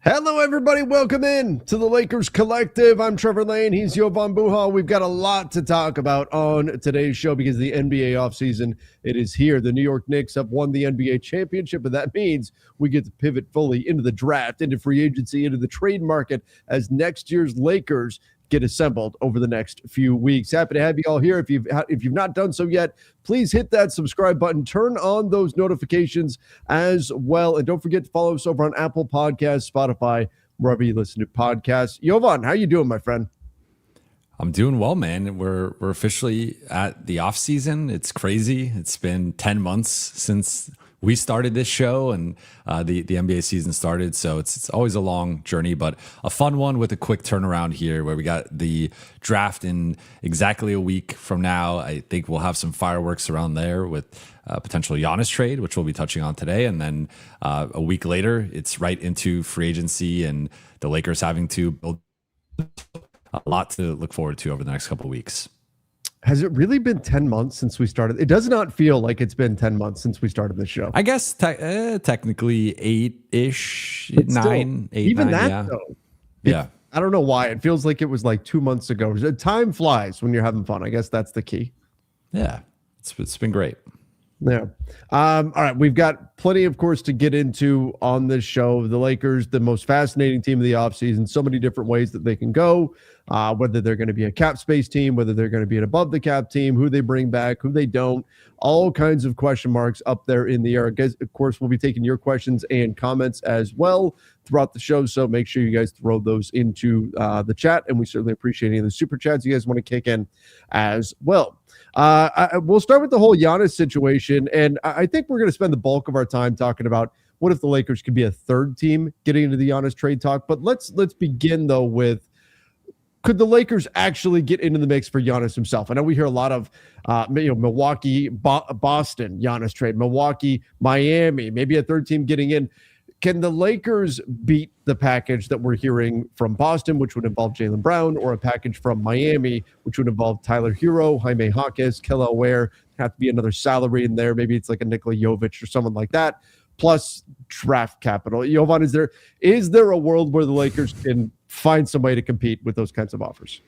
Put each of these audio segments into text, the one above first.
Hello, everybody. Welcome in to the Lakers Collective. I'm Trevor Lane. He's Jovan Buha. We've got a lot to talk about on today's show because the NBA offseason, it is here. The New York Knicks have won the NBA championship, and that means we get to pivot fully into the draft, into free agency, into the trade market as next year's Lakers get assembled over the next few weeks. Happy to have you all here. If you've not done so yet, please hit that subscribe button. Turn on those notifications as well. And don't forget to follow us over on Apple Podcasts, Spotify, wherever you listen to podcasts. Jovan, how you doing, my friend? I'm doing well, man. We're officially at the off season. It's crazy. It's been 10 months since we started this show and the NBA season started. So it's always a long journey, but a fun one with a quick turnaround here where we got the draft in exactly a week from now. I think we'll have some fireworks around there with potential Giannis trade, which we'll be touching on today. And then a week later, it's right into free agency and the Lakers having to build a lot to look forward to over the next couple of weeks. Has it really been 10 months since we started? It does not feel like it's been 10 months since we started this show. I guess technically 8-ish, But 9, 8, even 9, that, yeah. though. Yeah. I don't know why. It feels like it was like 2 months ago. Time flies when you're having fun. I guess that's the key. Yeah. It's been great. Yeah. All right. We've got plenty, of course, to get into on this show. The Lakers, the most fascinating team of the offseason, so many different ways that they can go, whether they're going to be a cap space team, whether they're going to be an above the cap team, who they bring back, who they don't, all kinds of question marks up there in the air. Guys, of course, we'll be taking your questions and comments as well throughout the show. So make sure you guys throw those into the chat. And we certainly appreciate any of the super chats you guys want to kick in as well. We'll start with the whole Giannis situation, and I think we're going to spend the bulk of our time talking about what if the Lakers could be a third team getting into the Giannis trade talk. But let's begin though with, could the Lakers actually get into the mix for Giannis himself? I know we hear a lot of Milwaukee, Boston Giannis trade, Milwaukee, Miami, maybe a third team getting in. Can the Lakers beat the package that we're hearing from Boston, which would involve Jaylen Brown, or a package from Miami, which would involve Tyler Hero, Jaime Jaquez, Kelly Ware? Have to be another salary in there. Maybe it's like a Nikola Jovic or someone like that, plus draft capital. Jovan, is there a world where the Lakers can find some way to compete with those kinds of offers?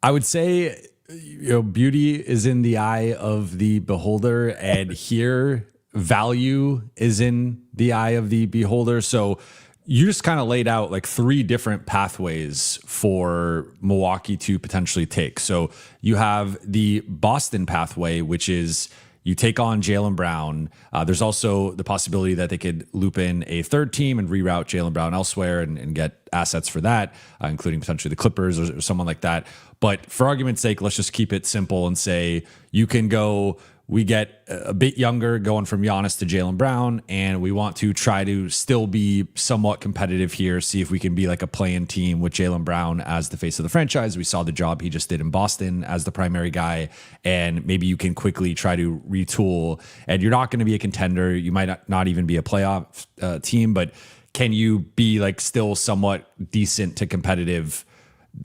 I would say, beauty is in the eye of the beholder, and here value is in the eye of the beholder. So you just kind of laid out like three different pathways for Milwaukee to potentially take. So you have the Boston pathway, which is you take on Jaylen Brown. There's also the possibility that they could loop in a third team and reroute Jaylen Brown elsewhere and get assets for that, including potentially the Clippers or someone like that. But for argument's sake, let's just keep it simple and say you can go, we get a bit younger going from Giannis to Jaylen Brown, and we want to try to still be somewhat competitive here, see if we can be like a play-in team with Jaylen Brown as the face of the franchise. We saw the job he just did in Boston as the primary guy, and maybe you can quickly try to retool, and you're not going to be a contender. You might not even be a playoff team, but can you be like still somewhat decent to competitive?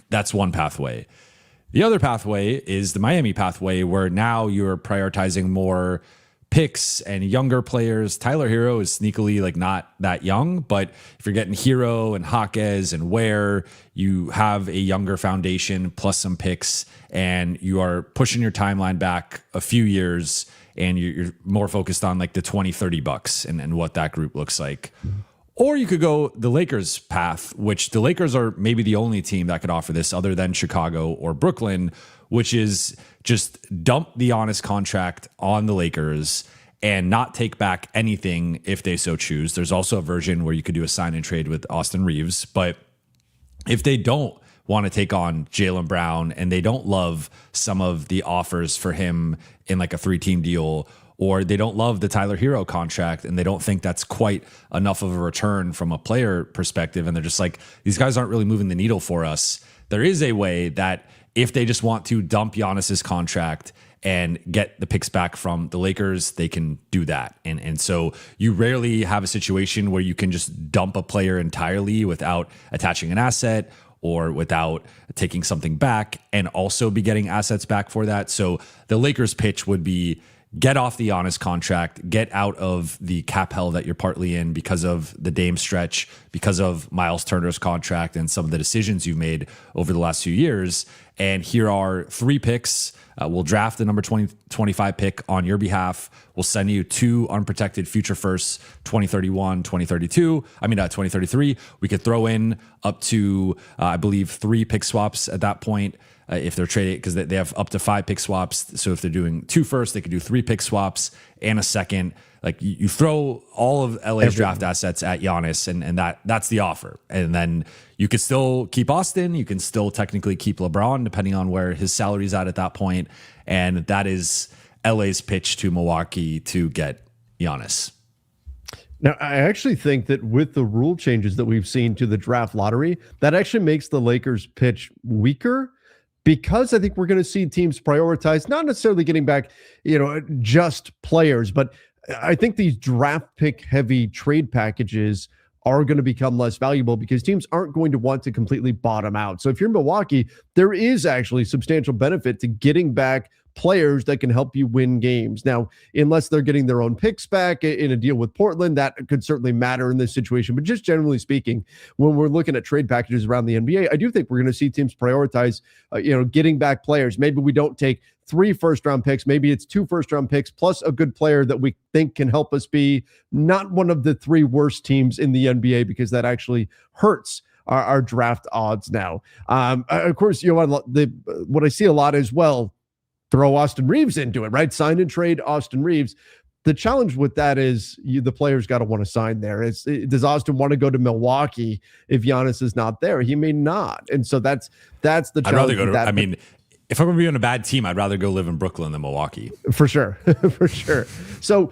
That's one pathway. The other pathway is the Miami pathway, where now you're prioritizing more picks and younger players. Tyler Hero is sneakily like not that young, but if you're getting Hero and Jaquez and Ware, you have a younger foundation plus some picks, and you are pushing your timeline back a few years, and you're more focused on like the 20-30 bucks and what that group looks like. Or you could go the Lakers path, which the Lakers are maybe the only team that could offer this other than Chicago or Brooklyn, which is just dump the Giannis contract on the Lakers and not take back anything if they so choose. There's also a version where you could do a sign and trade with Austin Reeves. But if they don't want to take on Jaylen Brown and they don't love some of the offers for him in like a 3-team deal, or they don't love the Tyler Hero contract and they don't think that's quite enough of a return from a player perspective, and they're just like, these guys aren't really moving the needle for us, there is a way that if they just want to dump Giannis's contract and get the picks back from the Lakers, they can do that. And so you rarely have a situation where you can just dump a player entirely without attaching an asset or without taking something back and also be getting assets back for that. So the Lakers pitch would be get off the Giannis contract, get out of the cap hell that you're partly in because of the Dame stretch, because of Miles Turner's contract and some of the decisions you've made over the last few years. And here are 3 picks. We'll draft the number 25 pick on your behalf. We'll send you 2 unprotected future firsts, 2031, 2033. We could throw in up to, I believe, 3 pick swaps at that point. If they're trading, because they have up to 5 pick swaps. So if they're doing 2 firsts, they could do 3 pick swaps and a second. Like you throw all of LA's draft assets at Giannis, and that's the offer. And then you could still keep Austin. You can still technically keep LeBron, depending on where his salary's at that point. And that is LA's pitch to Milwaukee to get Giannis. Now, I actually think that with the rule changes that we've seen to the draft lottery, that actually makes the Lakers pitch weaker, because I think we're going to see teams prioritize not necessarily getting back, just players, but I think these draft pick heavy trade packages are going to become less valuable because teams aren't going to want to completely bottom out. So if you're Milwaukee, there is actually substantial benefit to getting back players that can help you win games. Now, unless they're getting their own picks back in a deal with Portland, that could certainly matter in this situation. But just generally speaking, when we're looking at trade packages around the NBA, I do think we're going to see teams prioritize, getting back players. Maybe we don't take 3 first-round picks. Maybe it's 2 first-round picks plus a good player that we think can help us be not one of the 3 worst teams in the NBA, because that actually hurts our draft odds now. Of course, what I see a lot as well, throw Austin Reeves into it, right? Sign and trade Austin Reeves. The challenge with that is the player's got to want to sign there. Does Austin want to go to Milwaukee if Giannis is not there? He may not. And so that's the challenge. I'd rather go to, if I'm going to be on a bad team, I'd rather go live in Brooklyn than Milwaukee. For sure. For sure. So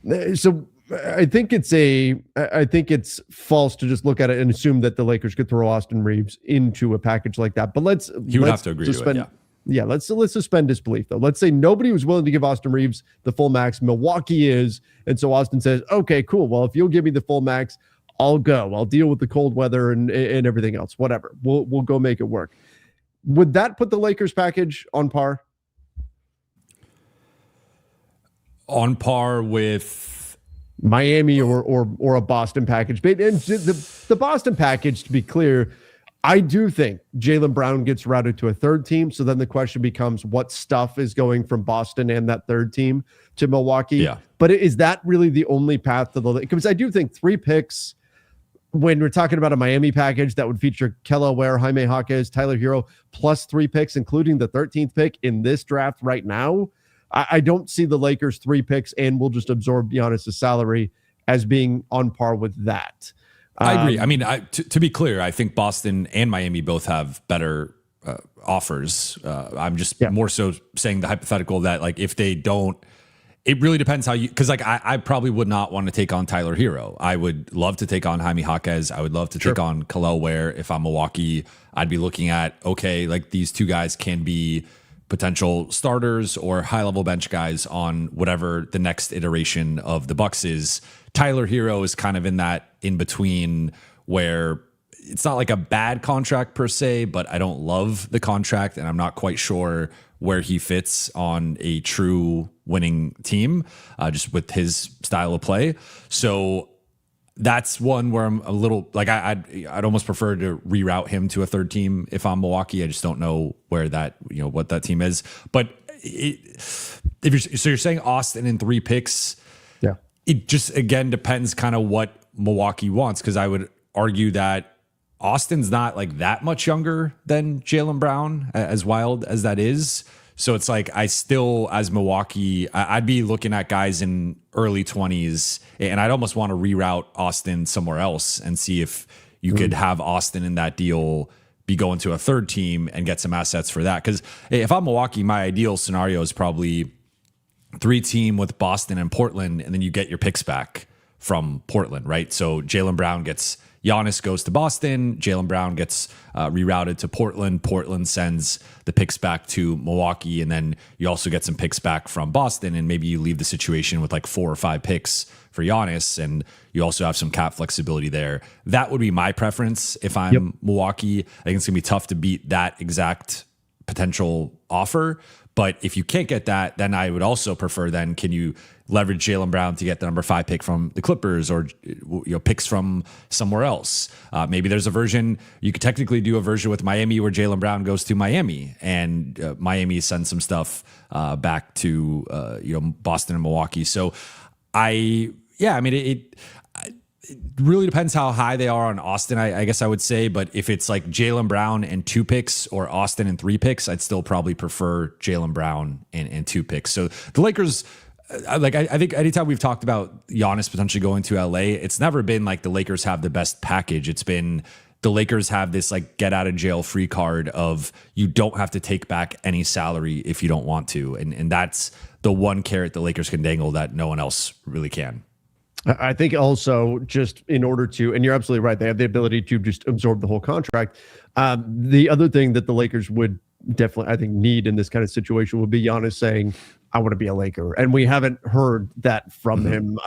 I think it's false to just look at it and assume that the Lakers could throw Austin Reeves into a package like that. But let's have to agree to it. Yeah, let's suspend disbelief, though. Let's say nobody was willing to give Austin Reeves the full max. Milwaukee is. And so Austin says, okay, cool. Well, if you'll give me the full max, I'll go. I'll deal with the cold weather and everything else. Whatever. We'll go make it work. Would that put the Lakers package on par? On par with Miami or a Boston package. And the Boston package, to be clear, I do think Jaylen Brown gets routed to a 3rd team. So then the question becomes, what stuff is going from Boston and that 3rd team to Milwaukee? Yeah. But is that really the only path to the, because I do think 3 picks, when we're talking about a Miami package that would feature Kelly Oubre, Jaime Jaquez, Tyler Hero, plus 3 picks, including the 13th pick in this draft right now, I don't see the Lakers 3 picks and we'll just absorb Giannis' salary as being on par with that. I agree. I mean, to be clear, I think Boston and Miami both have better offers. I'm just more so saying the hypothetical that, like, if they don't, it really depends how you, because like I probably would not want to take on Tyler Hero. I would love to take on Jaime Jaquez. I would love to take on Kelly Oubre. If I'm Milwaukee, I'd be looking at, okay, like these 2 guys can be potential starters or high-level bench guys on whatever the next iteration of the Bucks is. Tyler Hero is kind of in that in-between where it's not like a bad contract per se, but I don't love the contract, and I'm not quite sure where he fits on a true winning team, just with his style of play. So that's one where I'm a little like I'd almost prefer to reroute him to a 3rd team if I'm Milwaukee. I just don't know where that, what that team is. But you're saying Austin in 3 picks. Yeah, it just again depends kind of what Milwaukee wants, because I would argue that Austin's not like that much younger than Jaylen Brown, as wild as that is. So it's like, I still, as Milwaukee, I'd be looking at guys in early 20s, and I'd almost want to reroute Austin somewhere else and see if you could have Austin in that deal be going to a 3rd team and get some assets for that. Because if I'm Milwaukee, my ideal scenario is probably 3 team with Boston and Portland, and then you get your picks back from Portland, right? So Jaylen Brown gets, Giannis goes to Boston, Jaylen Brown gets rerouted to Portland. Portland sends the picks back to Milwaukee, and then you also get some picks back from Boston, and maybe you leave the situation with like 4 or 5 picks for Giannis, and you also have some cap flexibility there. That would be my preference if I'm Milwaukee. I think it's going to be tough to beat that exact potential offer, But if you can't get that, then I would also prefer then can you leverage Jaylen Brown to get the number 5 pick from the Clippers or picks from somewhere else. Maybe there's a version, you could technically do a version with Miami where Jaylen Brown goes to Miami and Miami sends some stuff back to Boston and Milwaukee. So it really depends how high they are on Austin, I guess I would say. But if it's like Jaylen Brown and 2 picks or Austin and 3 picks, I'd still probably prefer Jaylen Brown and 2 picks. So the Lakers, I think anytime we've talked about Giannis potentially going to LA, it's never been like the Lakers have the best package. It's been the Lakers have this like get out of jail free card of you don't have to take back any salary if you don't want to. And that's the one carrot the Lakers can dangle that no one else really can. I think also just in order to, and you're absolutely right, they have the ability to just absorb the whole contract. The other thing that the Lakers would definitely, I think, need in this kind of situation would be Giannis saying, I want to be a Laker. And we haven't heard that from him.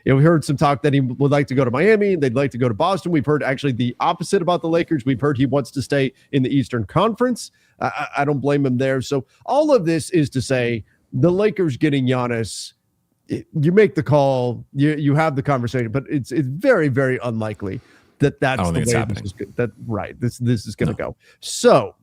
We heard some talk that he would like to go to Miami. They'd like to go to Boston. We've heard actually the opposite about the Lakers. We've heard he wants to stay in the Eastern Conference. I don't blame him there. So all of this is to say the Lakers getting Giannis, you make the call, you have the conversation, but it's very, very unlikely that's the way this is good. This is going to go. So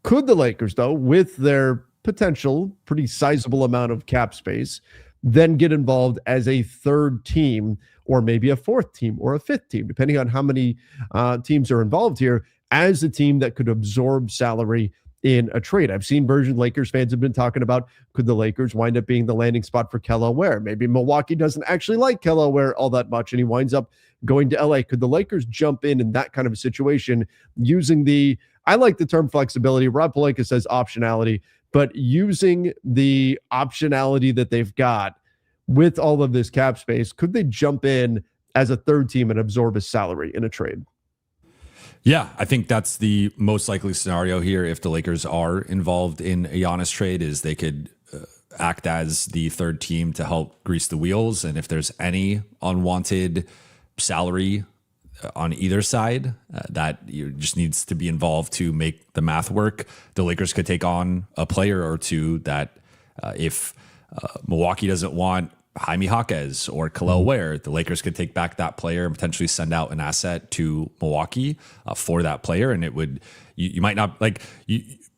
could the Lakers, though, with their potential pretty sizable amount of cap space, then get involved as a third team or maybe a fourth team or a fifth team, depending on how many teams are involved here, as a team that could absorb salary in a trade? I've seen version Lakers fans have been talking about, could the Lakers wind up being the landing spot for Kelly Oubre? Maybe Milwaukee doesn't actually like Kelly Oubre all that much and he winds up going to LA. Could the Lakers jump in that kind of a situation using I like the term flexibility. Rob Pelinka says optionality, but using the optionality that they've got with all of this cap space, could they jump in as a third team and absorb his salary in a trade? Yeah, I think that's the most likely scenario here. If the Lakers are involved in a Giannis trade, is they could act as the third team to help grease the wheels. And if there's any unwanted salary on either side that you just needs to be involved to make the math work, the Lakers could take on a player or two that if Milwaukee doesn't want Jaime Jaquez or Kelly Oubre, the Lakers could take back that player and potentially send out an asset to Milwaukee for that player. And it would, you might not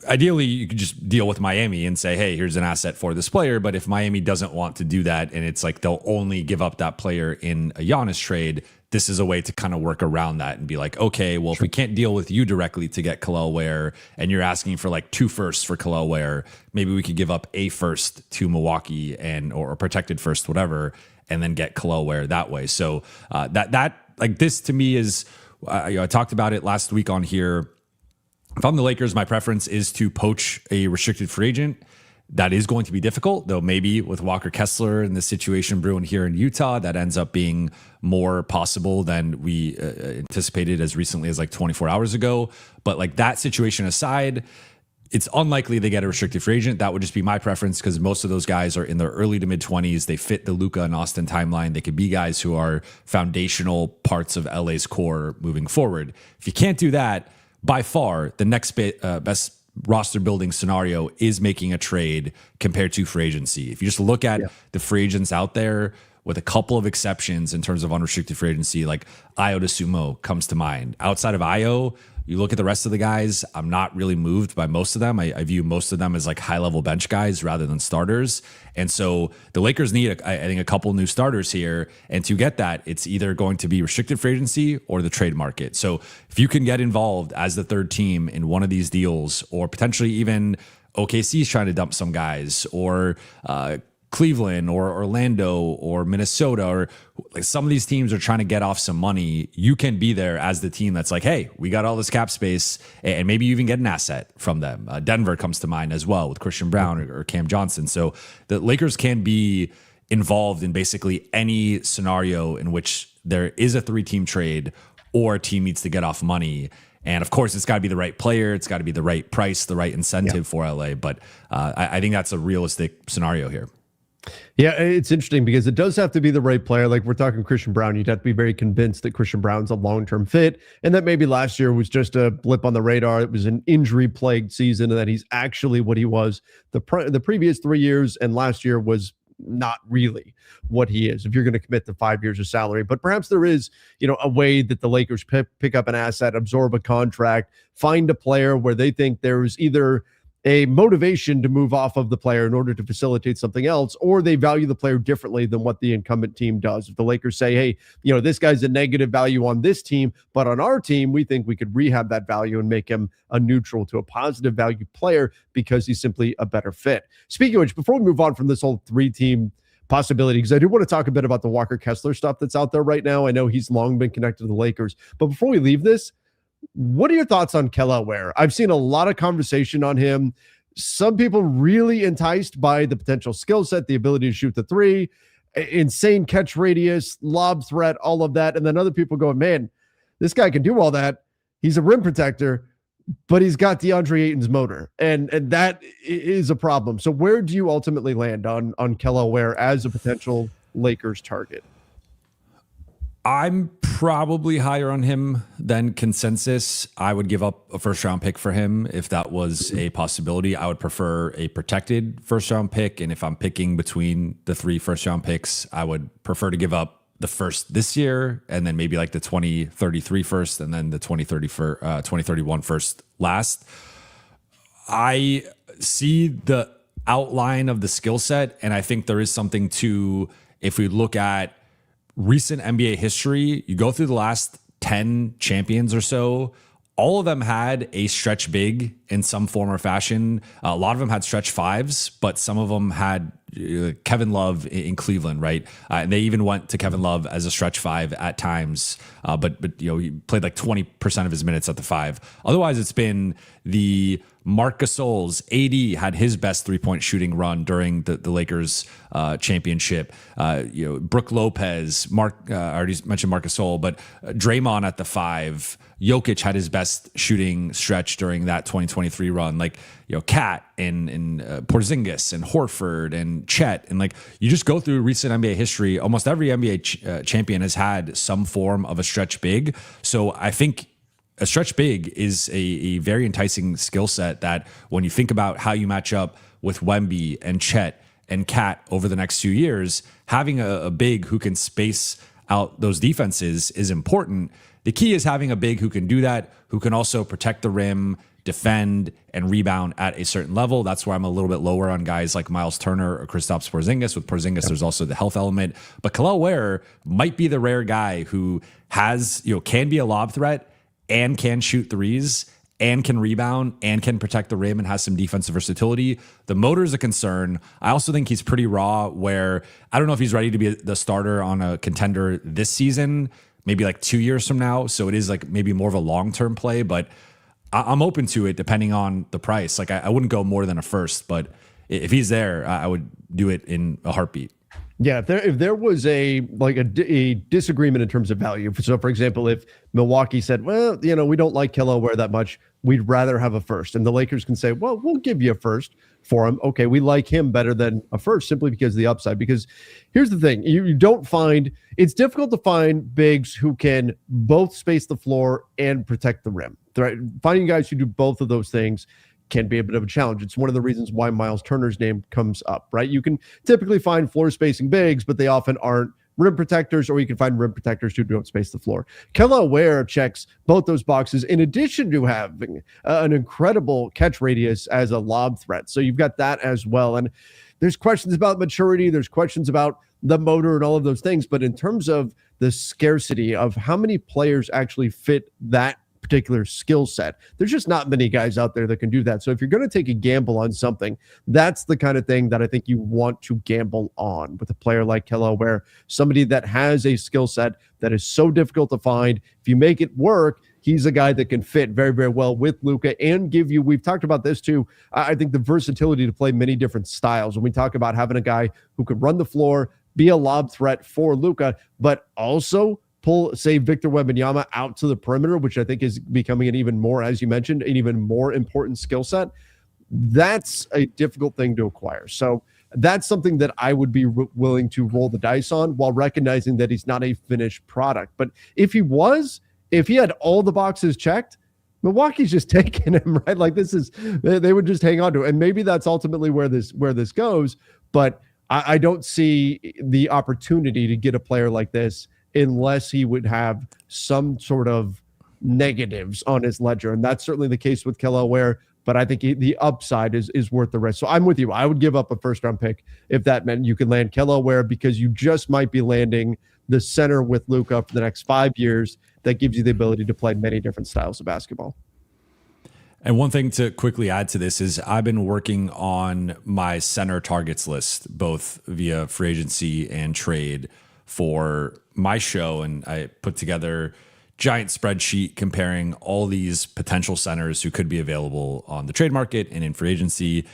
ideally you could just deal with Miami and say, hey, here's an asset for this player. But if Miami doesn't want to do that and it's like they'll only give up that player in a Giannis trade, this is a way to kind of work around that and be like, okay, well, if we can't deal with you directly to get Kelly Oubre and you're asking for like 2 firsts for Kelly Oubre, maybe we could give up a first to Milwaukee or protected first, whatever, and then get Kelly Oubre that way. So that like this to me is, I talked about it last week on here. If I'm the Lakers, my preference is to poach a restricted free agent. That is going to be difficult, though maybe with Walker Kessler and the situation brewing here in Utah, that ends up being more possible than we anticipated as recently as like 24 hours ago. But like that situation aside, it's unlikely they get a restricted free agent. That would just be my preference because most of those guys are in their early to mid 20s. They fit the Luka and Austin timeline. They could be guys who are foundational parts of LA's core moving forward. If you can't do that, by far, the next best roster building scenario is making a trade compared to free agency. If you just look at the free agents out there, with a couple of exceptions in terms of unrestricted free agency, like Ayo DeSumo comes to mind. Outside of Ayo, you look at the rest of the guys, I'm not really moved by most of them. I view most of them as like high-level bench guys rather than starters. And so the Lakers need, I think, a couple new starters here. And to get that, it's either going to be restricted free agency or the trade market. So if you can get involved as the third team in one of these deals, or potentially even OKC's trying to dump some guys, or Cleveland or Orlando or Minnesota, or like some of these teams are trying to get off some money, you can be there as the team that's like, hey, we got all this cap space, and maybe you even get an asset from them. Denver comes to mind as well with Christian Brown or Cam Johnson. So the Lakers can be involved in basically any scenario in which there is a 3-team trade or a team needs to get off money. And of course, it's got to be the right player. It's got to be the right price, the right incentive for LA. But I think that's a realistic scenario here. Yeah, it's interesting because it does have to be the right player. Like we're talking Christian Brown, you'd have to be very convinced that Christian Brown's a long-term fit, and that maybe last year was just a blip on the radar. It was an injury-plagued season, and that he's actually what he was the previous 3 years, and last year was not really what he is if you're going to commit to 5 years of salary. But perhaps there is, a way that the Lakers pick up an asset, absorb a contract, find a player where they think there's either a motivation to move off of the player in order to facilitate something else, or they value the player differently than what the incumbent team does. If the Lakers say, hey, this guy's a negative value on this team, but on our team, we think we could rehab that value and make him a neutral to a positive value player because he's simply a better fit. Speaking of which, before we move on from this whole 3-team possibility, because I do want to talk a bit about the Walker Kessler stuff that's out there right now. I know he's long been connected to the Lakers, but before we leave this, what are your thoughts on Kelly Ware? I've seen a lot of conversation on him. Some people really enticed by the potential skill set, the ability to shoot the three, insane catch radius, lob threat, all of that. And then other people going, man, this guy can do all that. He's a rim protector, but he's got DeAndre Ayton's motor. And that is a problem. So where do you ultimately land on Kelly Ware as a potential Lakers target? I'm probably higher on him than consensus. I would give up a first-round pick for him if that was a possibility. I would prefer a protected first-round pick, and if I'm picking between the 3 first-round picks, I would prefer to give up the first this year, and then maybe like the 2033 first, and then the 2031 first last. I see the outline of the skill set, and I think there is something to, if we look at recent NBA history, you go through the last 10 champions or so, all of them had a stretch big in some form or fashion. A lot of them had stretch fives, but some of them had Kevin Love in Cleveland, right? And they even went to Kevin Love as a stretch five at times, but he played like 20% of his minutes at the 5. Otherwise, it's been the Marc Gasol's. AD had his best 3-point shooting run during the Lakers championship. Brook Lopez, I already mentioned Marc Gasol, but Draymond at the 5. Jokic had his best shooting stretch during that 2023 run. Like, Cat and Porzingis and Horford and Chet. And like, you just go through recent NBA history, almost every NBA champion has had some form of a stretch big. So I think a stretch big is a very enticing skill set that when you think about how you match up with Wemby and Chet and Cat over the next few years, having a big who can space out those defenses is important. The key is having a big who can do that, who can also protect the rim, defend, and rebound at a certain level. That's why I'm a little bit lower on guys like Miles Turner or Kristaps Porzingis. With Porzingis, there's also the health element. But Kelly Ware might be the rare guy who has, can be a lob threat and can shoot threes and can rebound and can protect the rim and has some defensive versatility. The motor is a concern. I also think he's pretty raw, where I don't know if he's ready to be the starter on a contender this season, maybe like 2 years from now. So it is like maybe more of a long-term play, but I'm open to it depending on the price. Like I wouldn't go more than a first, but if he's there, I would do it in a heartbeat. Yeah, if there was a disagreement in terms of value. So, for example, if Milwaukee said, well, we don't like Kelly Ware that much, we'd rather have a first. And the Lakers can say, well, we'll give you a first for him. Okay, we like him better than a first simply because of the upside. Because here's the thing. You don't find – it's difficult to find bigs who can both space the floor and protect the rim. Right? Finding guys who do both of those things can be a bit of a challenge. It's one of the reasons why Miles Turner's name comes up, right? You can typically find floor spacing bigs, but they often aren't rim protectors, or you can find rim protectors who don't space the floor. Kelly Ware checks both those boxes in addition to having an incredible catch radius as a lob threat. So you've got that as well. And there's questions about maturity. There's questions about the motor and all of those things. But in terms of the scarcity of how many players actually fit that particular skill set, there's just not many guys out there that can do that. So if you're going to take a gamble on something, that's the kind of thing that I think you want to gamble on with a player like Kelly Ware, somebody that has a skill set that is so difficult to find. If you make it work, he's a guy that can fit very, very well with Luka and give you, we've talked about this too, I think the versatility to play many different styles. When we talk about having a guy who can run the floor, be a lob threat for Luka, but also pull, say, Victor Wembanyama out to the perimeter, which I think is becoming an even more, as you mentioned, an even more important skill set. That's a difficult thing to acquire. So that's something that I would be willing to roll the dice on, while recognizing that he's not a finished product. But if he had all the boxes checked, Milwaukee's just taking him, right? Like, they would just hang on to it. And maybe that's ultimately where this goes. But I don't see the opportunity to get a player like this unless he would have some sort of negatives on his ledger. And that's certainly the case with Kel'el Ware, but I think the upside is worth the risk. So I'm with you. I would give up a first round pick if that meant you could land Kel'el Ware, because you just might be landing the center with Luka for the next 5 years that gives you the ability to play many different styles of basketball. And one thing to quickly add to this is I've been working on my center targets list, both via free agency and trade, for my show. And I put together giant spreadsheet comparing all these potential centers who could be available on the trade market and in free agency.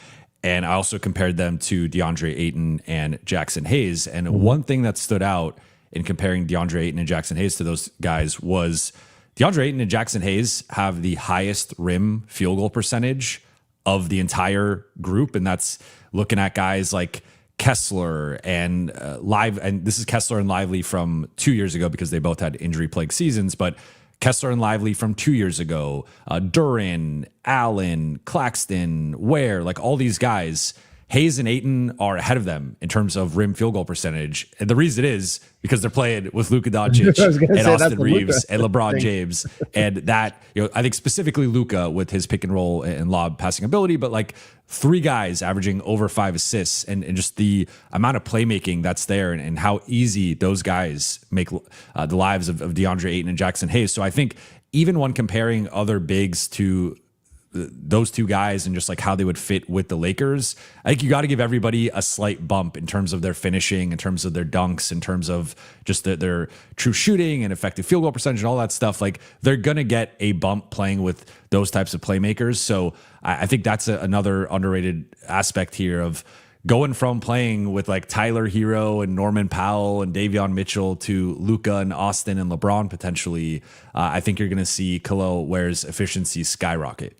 And I also compared them to DeAndre Ayton and Jackson Hayes. And one thing that stood out in comparing DeAndre Ayton and Jackson Hayes to those guys was DeAndre Ayton and Jackson Hayes have the highest rim field goal percentage of the entire group. And that's looking at guys like Kessler and this is Kessler and Lively from 2 years ago, because they both had injury-plagued seasons, but Kessler and Lively from 2 years ago, Duran, Allen, Claxton, Ware, like all these guys, Hayes and Ayton are ahead of them in terms of rim field goal percentage. And the reason is because they're playing with Luka Doncic and Austin Reeves and LeBron James. And that, I think specifically Luka with his pick and roll and lob passing ability, but like 3 guys averaging over 5 assists and just the amount of playmaking that's there and how easy those guys make the lives of DeAndre Ayton and Jackson Hayes. So I think even when comparing other bigs to those 2 guys and just like how they would fit with the Lakers, I think you got to give everybody a slight bump in terms of their finishing, in terms of their dunks, in terms of just their true shooting and effective field goal percentage and all that stuff. Like, they're going to get a bump playing with those types of playmakers. So I think that's another underrated aspect here of going from playing with like Tyler Hero and Norman Powell and Davion Mitchell to Luka and Austin and LeBron potentially. I think you're going to see Kel'el Ware's efficiency skyrocket.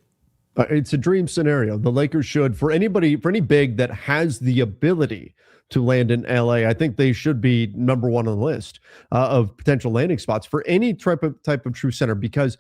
It's a dream scenario. The Lakers should, for any big that has the ability to land in LA, I think they should be number one on the list of potential landing spots for any type of true center, because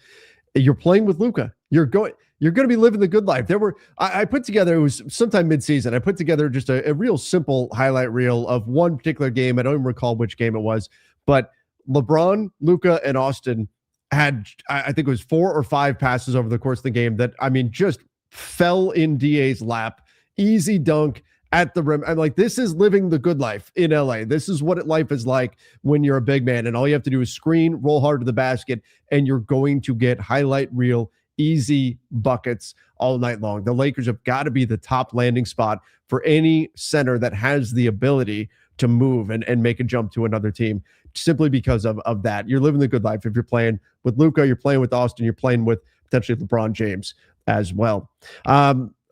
you're playing with Luka. You're going to be living the good life. I put together, it was sometime mid-season, I put together just a real simple highlight reel of one particular game. I don't even recall which game it was, but LeBron, Luka, and Austin had, I think it was 4 or 5 passes over the course of the game that, I mean, just fell in DA's lap. Easy dunk at the rim. I'm like, this is living the good life in LA. This is what life is like when you're a big man, and all you have to do is screen, roll hard to the basket, and you're going to get highlight reel, easy buckets all night long. The Lakers have got to be the top landing spot for any center that has the ability to move and make a jump to another team, simply because of that. You're living the good life. If you're playing with Luka, you're playing with Austin, you're playing with potentially LeBron James as well.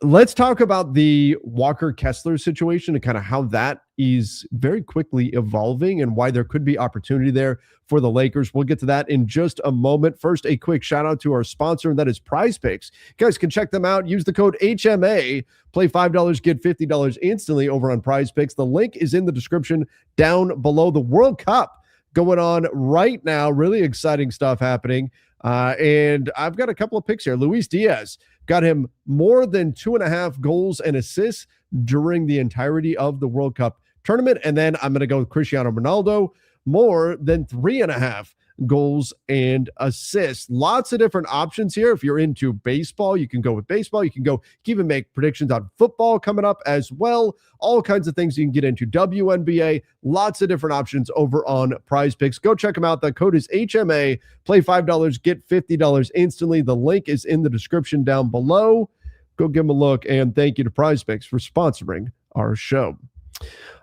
Let's talk about the Walker Kessler situation and kind of how that is very quickly evolving and why there could be opportunity there for the Lakers. We'll get to that in just a moment. First, a quick shout out to our sponsor, and that is PrizePicks. You guys can check them out. Use the code HMA. Play $5, get $50 instantly over on PrizePicks. The link is in the description down below. The World Cup going on right now. Really exciting stuff happening. And I've got a couple of picks here. Luis Diaz got him more than 2.5 goals and assists during the entirety of the World Cup tournament. And then I'm going to go with Cristiano Ronaldo, more than 3.5 goals and assists. Lots of different options here. If you're into baseball, you can go with baseball. You can even make predictions on football coming up as well. All kinds of things you can get into. WNBA, lots of different options over on PrizePicks. Go check them out. The code is HMA. Play $5, get $50 instantly. The link is in the description down below. Go give them a look. And thank you to PrizePicks for sponsoring our show.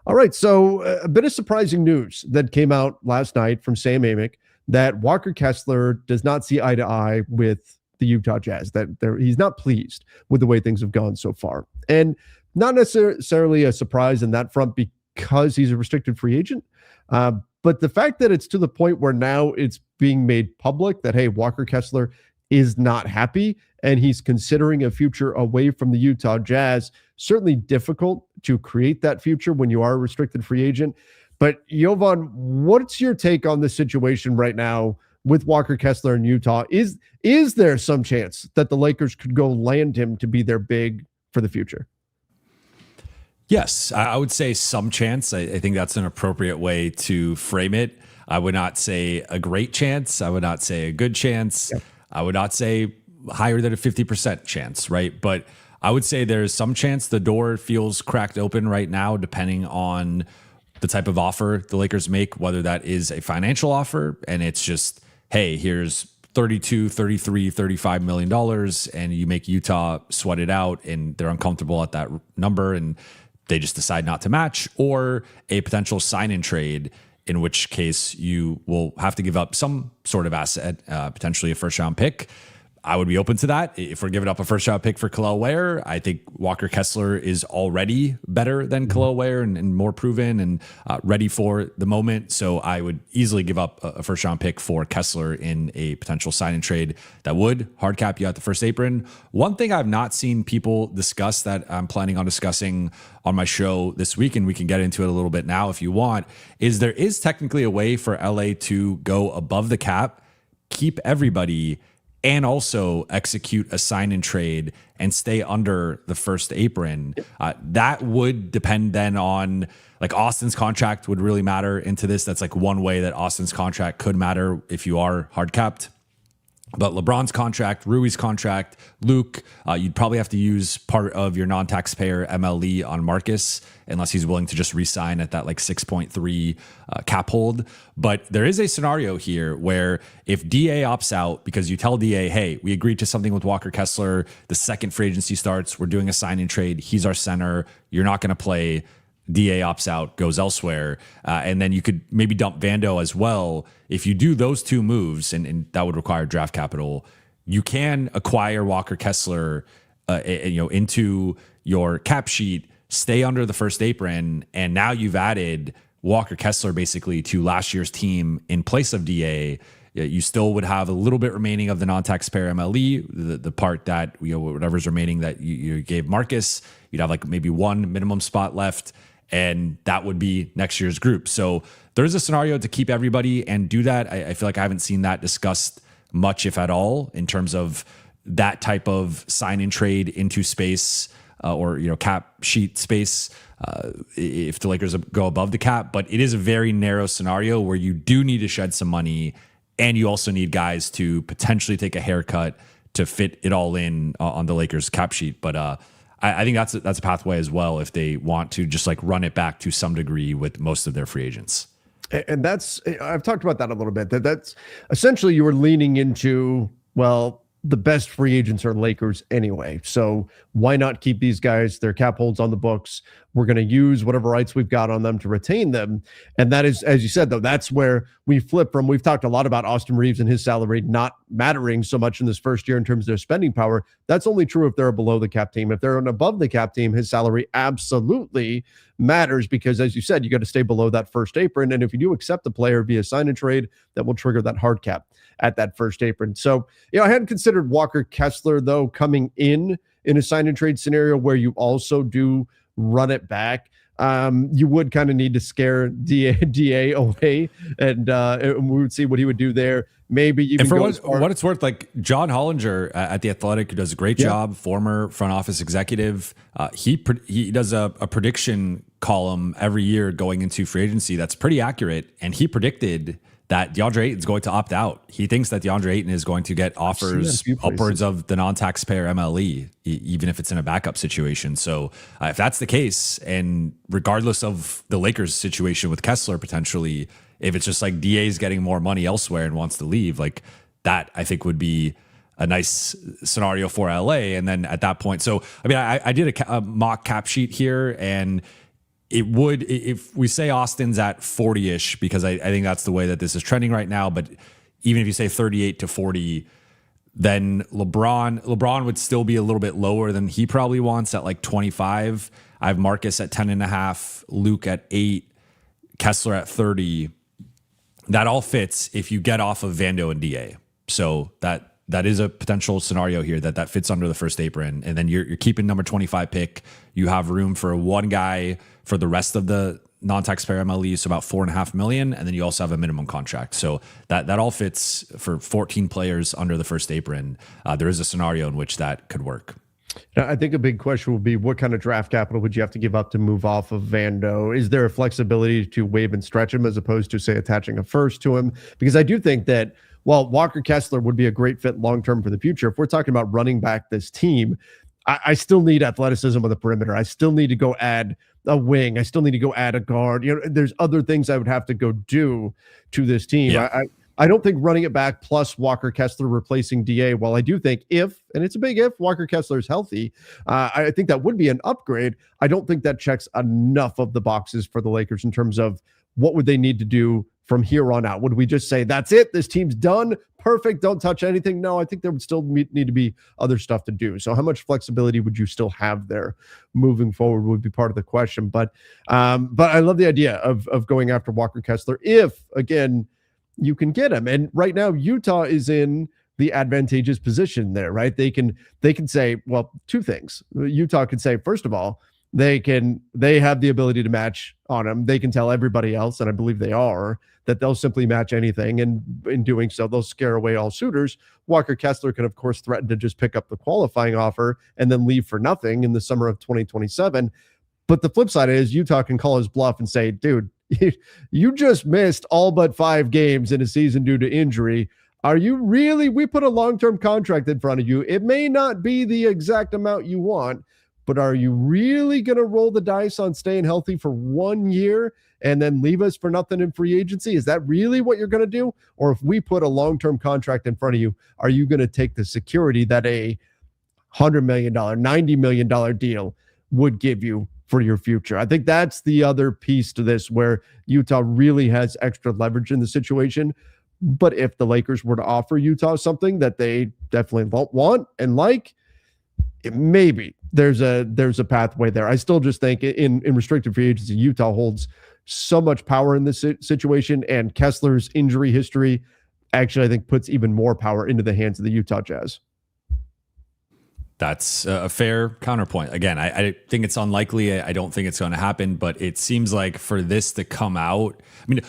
All right, so a bit of surprising news that came out last night from Sam Amick, that Walker Kessler does not see eye to eye with the Utah Jazz, that he's not pleased with the way things have gone so far. And not necessarily a surprise in that front because he's a restricted free agent, but the fact that it's to the point where now it's being made public that, hey, Walker Kessler is not happy and he's considering a future away from the Utah Jazz, certainly difficult to create that future when you are a restricted free agent. But Jovan, what's your take on this situation right now with Walker Kessler in Utah? Is there some chance that the Lakers could go land him to be their big for the future? Yes, I would say some chance. I think that's an appropriate way to frame it. I would not say a great chance. I would not say a good chance. Yeah. I would not say higher than a 50% chance, right? But I would say there's some chance. The door feels cracked open right now, depending on the type of offer the Lakers make, whether that is a financial offer and it's just, hey, here's 32, 33, 35 million dollars, and you make Utah sweat it out and they're uncomfortable at that number and they just decide not to match, or a potential sign-in trade, in which case you will have to give up some sort of asset, potentially a first-round pick. I would be open to that. If we're giving up a first-round pick for Kel'el Ware, I think Walker Kessler is already better than Kel'el Ware and more proven and ready for the moment. So I would easily give up a first-round pick for Kessler in a potential sign-in trade that would hard cap you at the first apron. One thing I've not seen people discuss that I'm planning on discussing on my show this week, and we can get into it a little bit now if you want, is there is technically a way for LA to go above the cap, keep everybody, and also execute a sign-in trade and stay under the first apron. That would depend then on, like, Austin's contract would really matter into this. That's like one way that Austin's contract could matter if you are hard capped. But LeBron's contract, Rui's contract, Luke, you'd probably have to use part of your non-taxpayer MLE on Marcus, unless he's willing to just re-sign at that like 6.3 cap hold. But there is a scenario here where if DA opts out, because you tell DA, hey, we agreed to something with Walker Kessler, the second free agency starts, we're doing a sign-in trade, he's our center, you're not going to play, DA opts out, goes elsewhere, and then you could maybe dump Vando as well. If you do those two moves, and that would require draft capital, you can acquire Walker Kessler, into your cap sheet, stay under the first apron, and now you've added Walker Kessler basically to last year's team in place of DA. You still would have a little bit remaining of the non-taxpayer MLE, the part that, whatever's remaining that you gave Marcus. You'd have like maybe one minimum spot left, and that would be next year's group. So there's a scenario to keep everybody and do that. I feel like I haven't seen that discussed much, if at all, in terms of that type of sign-in trade into space or cap sheet space if the Lakers go above the cap. But it is a very narrow scenario where you do need to shed some money, and you also need guys to potentially take a haircut to fit it all in on the Lakers cap sheet. But I think that's a pathway as well if they want to just like run it back to some degree with most of their free agents. And that's, I've talked about that a little bit, that's essentially you were leaning into, well, the best free agents are Lakers anyway. So why not keep these guys, their cap holds on the books? We're going to use whatever rights we've got on them to retain them. And that is, as you said, though, that's where we flip from. We've talked a lot about Austin Reeves and his salary not mattering so much in this first year in terms of their spending power. That's only true if they're below the cap team. If they're an above the cap team, his salary absolutely matters because, as you said, you got to stay below that first apron. And if you do accept the player via sign and trade, that will trigger that hard cap at that first apron. So, I hadn't considered Walker Kessler, though, coming in a sign and trade scenario where you also do run it back. You would kind of need to scare DA away, and we would see what he would do there. Maybe even for what it's worth, like John Hollinger at The Athletic, who does a great job, former front office executive, he does a prediction column every year going into free agency that's pretty accurate, and he predicted that DeAndre Ayton is going to opt out. He thinks that DeAndre Ayton is going to get offers upwards of the non-taxpayer MLE, even if it's in a backup situation. So if that's the case, and regardless of the Lakers situation with Kessler potentially, if it's just like DA is getting more money elsewhere and wants to leave, like that, I think would be a nice scenario for LA. And then at that point, so I mean, I did a mock cap sheet here, and it would, if we say Austin's at 40-ish, because I think that's the way that this is trending right now. But even if you say 38 to 40, then LeBron would still be a little bit lower than he probably wants at like 25. I have Marcus at 10.5, Luke at 8, Kessler at 30. That all fits if you get off of Vando and DA. So that that is a potential scenario here that fits under the first apron. And then you're keeping number 25 pick. You have room for one guy for the rest of the non-taxpayer MLE, so about $4.5 million. And then you also have a minimum contract. So that all fits for 14 players under the first apron. There is a scenario in which that could work. Now, I think a big question will be, what kind of draft capital would you have to give up to move off of Vando? Is there a flexibility to waive and stretch him as opposed to, say, attaching a first to him? Because I do think that while Walker Kessler would be a great fit long-term for the future, if we're talking about running back this team, I still need athleticism on the perimeter. I still need to go add a wing. I still need to go add a guard. There's other things I would have to go do to this team. Yeah. I don't think running it back plus Walker Kessler replacing DA, while I do think if, and it's a big if, Walker Kessler is healthy, I think that would be an upgrade. I don't think that checks enough of the boxes for the Lakers in terms of what would they need to do from here on out. Would we just say, that's it, this team's done, perfect, don't touch anything? No, I think there would still need to be other stuff to do. So how much flexibility would you still have there moving forward would be part of the question. But I love the idea of going after Walker Kessler if, again, you can get him. And right now, Utah is in the advantageous position there, right? They can say, well, two things. Utah could say, first of all, they have the ability to match on him. They can tell everybody else, and I believe they are, that they'll simply match anything. And in doing so, they'll scare away all suitors. Walker Kessler can, of course, threaten to just pick up the qualifying offer and then leave for nothing in the summer of 2027. But the flip side is Utah can call his bluff and say, dude, you just missed all but 5 games in a season due to injury. Are you really? We put a long-term contract in front of you. It may not be the exact amount you want, but are you really going to roll the dice on staying healthy for 1 year and then leave us for nothing in free agency? Is that really what you're going to do? Or if we put a long-term contract in front of you, are you going to take the security that a $100 million, $90 million deal would give you for your future? I think that's the other piece to this where Utah really has extra leverage in the situation. But if the Lakers were to offer Utah something that they definitely want and like, maybe there's a pathway there. I still just think in restricted free agency, Utah holds so much power in this situation, and Kessler's injury history actually, I think, puts even more power into the hands of the Utah Jazz. That's a fair counterpoint. Again, I think it's unlikely. I don't think it's going to happen, but it seems like for this to come out, I mean,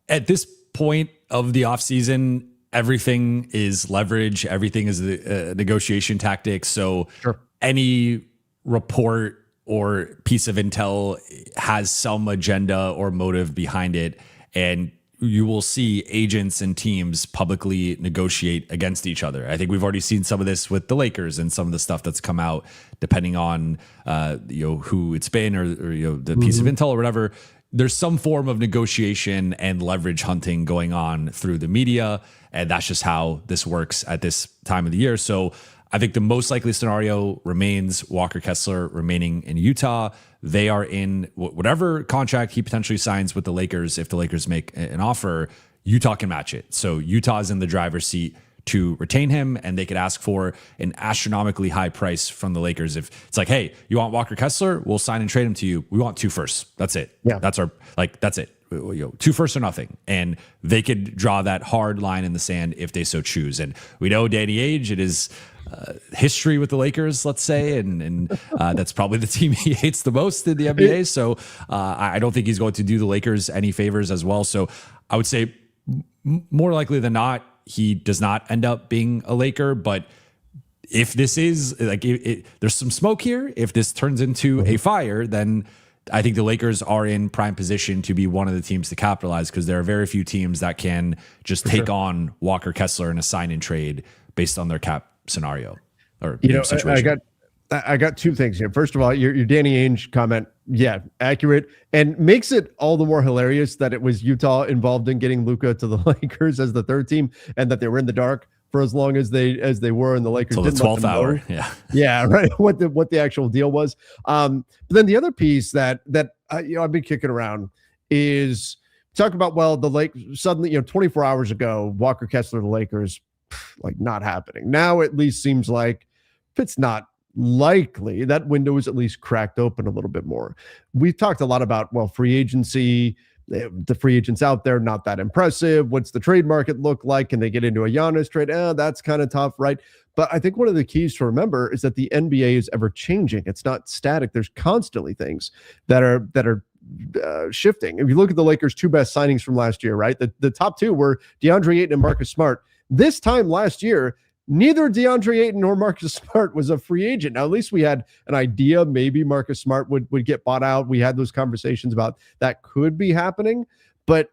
at this point of the offseason, everything is leverage. Everything is the negotiation tactics. So sure, any report or piece of intel has some agenda or motive behind it. And you will see agents and teams publicly negotiate against each other. I think we've already seen some of this with the Lakers and some of the stuff that's come out, depending on who it's been or the piece of intel or whatever. There's some form of negotiation and leverage hunting going on through the media, and that's just how this works at this time of the year. So I think the most likely scenario remains Walker Kessler remaining in Utah. They are in whatever contract he potentially signs with the Lakers. If the Lakers make an offer, Utah can match it. So Utah is in the driver's seat to retain him, and they could ask for an astronomically high price from the Lakers. If it's like, hey, you want Walker Kessler? We'll sign and trade him to you. We want 2 firsts. That's it. Yeah. That's it. 2 firsts or nothing. And they could draw that hard line in the sand if they so choose. And we know Danny Ainge, it is history with the Lakers, let's say, and that's probably the team he hates the most in the NBA. So I don't think he's going to do the Lakers any favors as well. So I would say more likely than not, he does not end up being a Laker. But if this is there's some smoke here, if this turns into a fire, then I think the Lakers are in prime position to be one of the teams to capitalize, because there are very few teams that can just take on Walker Kessler in a sign and trade based on their cap scenario or situation. I got 2 things here. First of all, your Danny Ainge comment, yeah, accurate, and makes it all the more hilarious that it was Utah involved in getting Luka to the Lakers as the 3rd team, and that they were in the dark for as long as they were, and the Lakers didn't let them know. 12th hour. Yeah, right. What the actual deal was. But then the other piece that I've been kicking around is talk about, well, the Lakers suddenly, 24 hours ago, Walker Kessler, the Lakers, not happening. Now at least seems like if it's not likely, that window is at least cracked open a little bit more. We've talked a lot about, free agency The free agents out there, not that impressive. What's the trade market look like? Can they get into a Giannis trade? That's kind of tough, right? But I think one of the keys to remember is that the NBA is ever changing. It's not static. There's constantly things that are shifting. If you look at the Lakers' two best signings from last year, right? The top two were DeAndre Ayton and Marcus Smart. This time last year, neither DeAndre Ayton nor Marcus Smart was a free agent. Now, at least we had an idea maybe Marcus Smart would get bought out. We had those conversations about that could be happening. But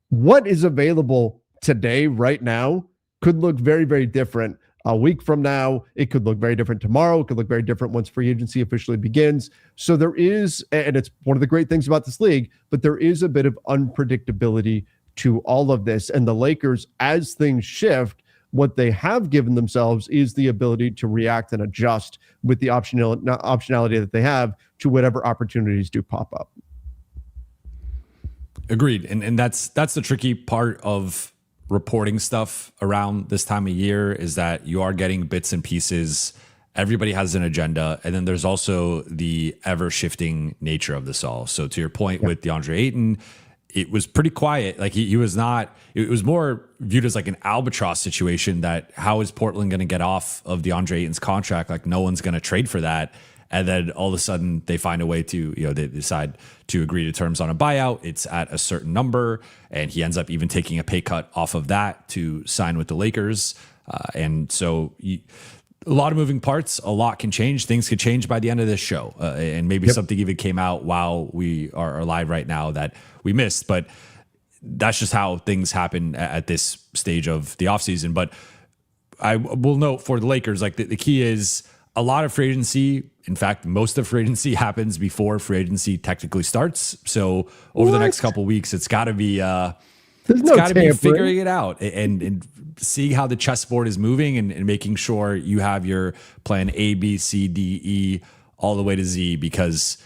what is available today, right now, could look very, very different a week from now. It could look very different tomorrow. It could look very different once free agency officially begins. So there is, and it's one of the great things about this league, but there is a bit of unpredictability to all of this. And the Lakers, as things shift, what they have given themselves is the ability to react and adjust with the optionality that they have to whatever opportunities do pop up. Agreed. And that's the tricky part of reporting stuff around this time of year, is that you are getting bits and pieces. Everybody has an agenda. And then there's also the ever shifting nature of this all. So to your point with DeAndre Ayton, it was pretty quiet. Like he was not, it was more viewed as like an albatross situation, that how is Portland going to get off of DeAndre Ayton's contract? Like no one's going to trade for that. And then all of a sudden they find a way to, they decide to agree to terms on a buyout. It's at a certain number, and he ends up even taking a pay cut off of that to sign with the Lakers. And so a lot of moving parts, a lot can change. Things could change by the end of this show. And maybe something even came out while we are live right now that we missed, but that's just how things happen at this stage of the offseason. But I will note for the Lakers, like the key is a lot of free agency. In fact, most of free agency happens before free agency technically starts. So over the next couple of weeks, it's got to be figuring it out and seeing how the chessboard is moving and making sure you have your plan A, B, C, D, E, all the way to Z, because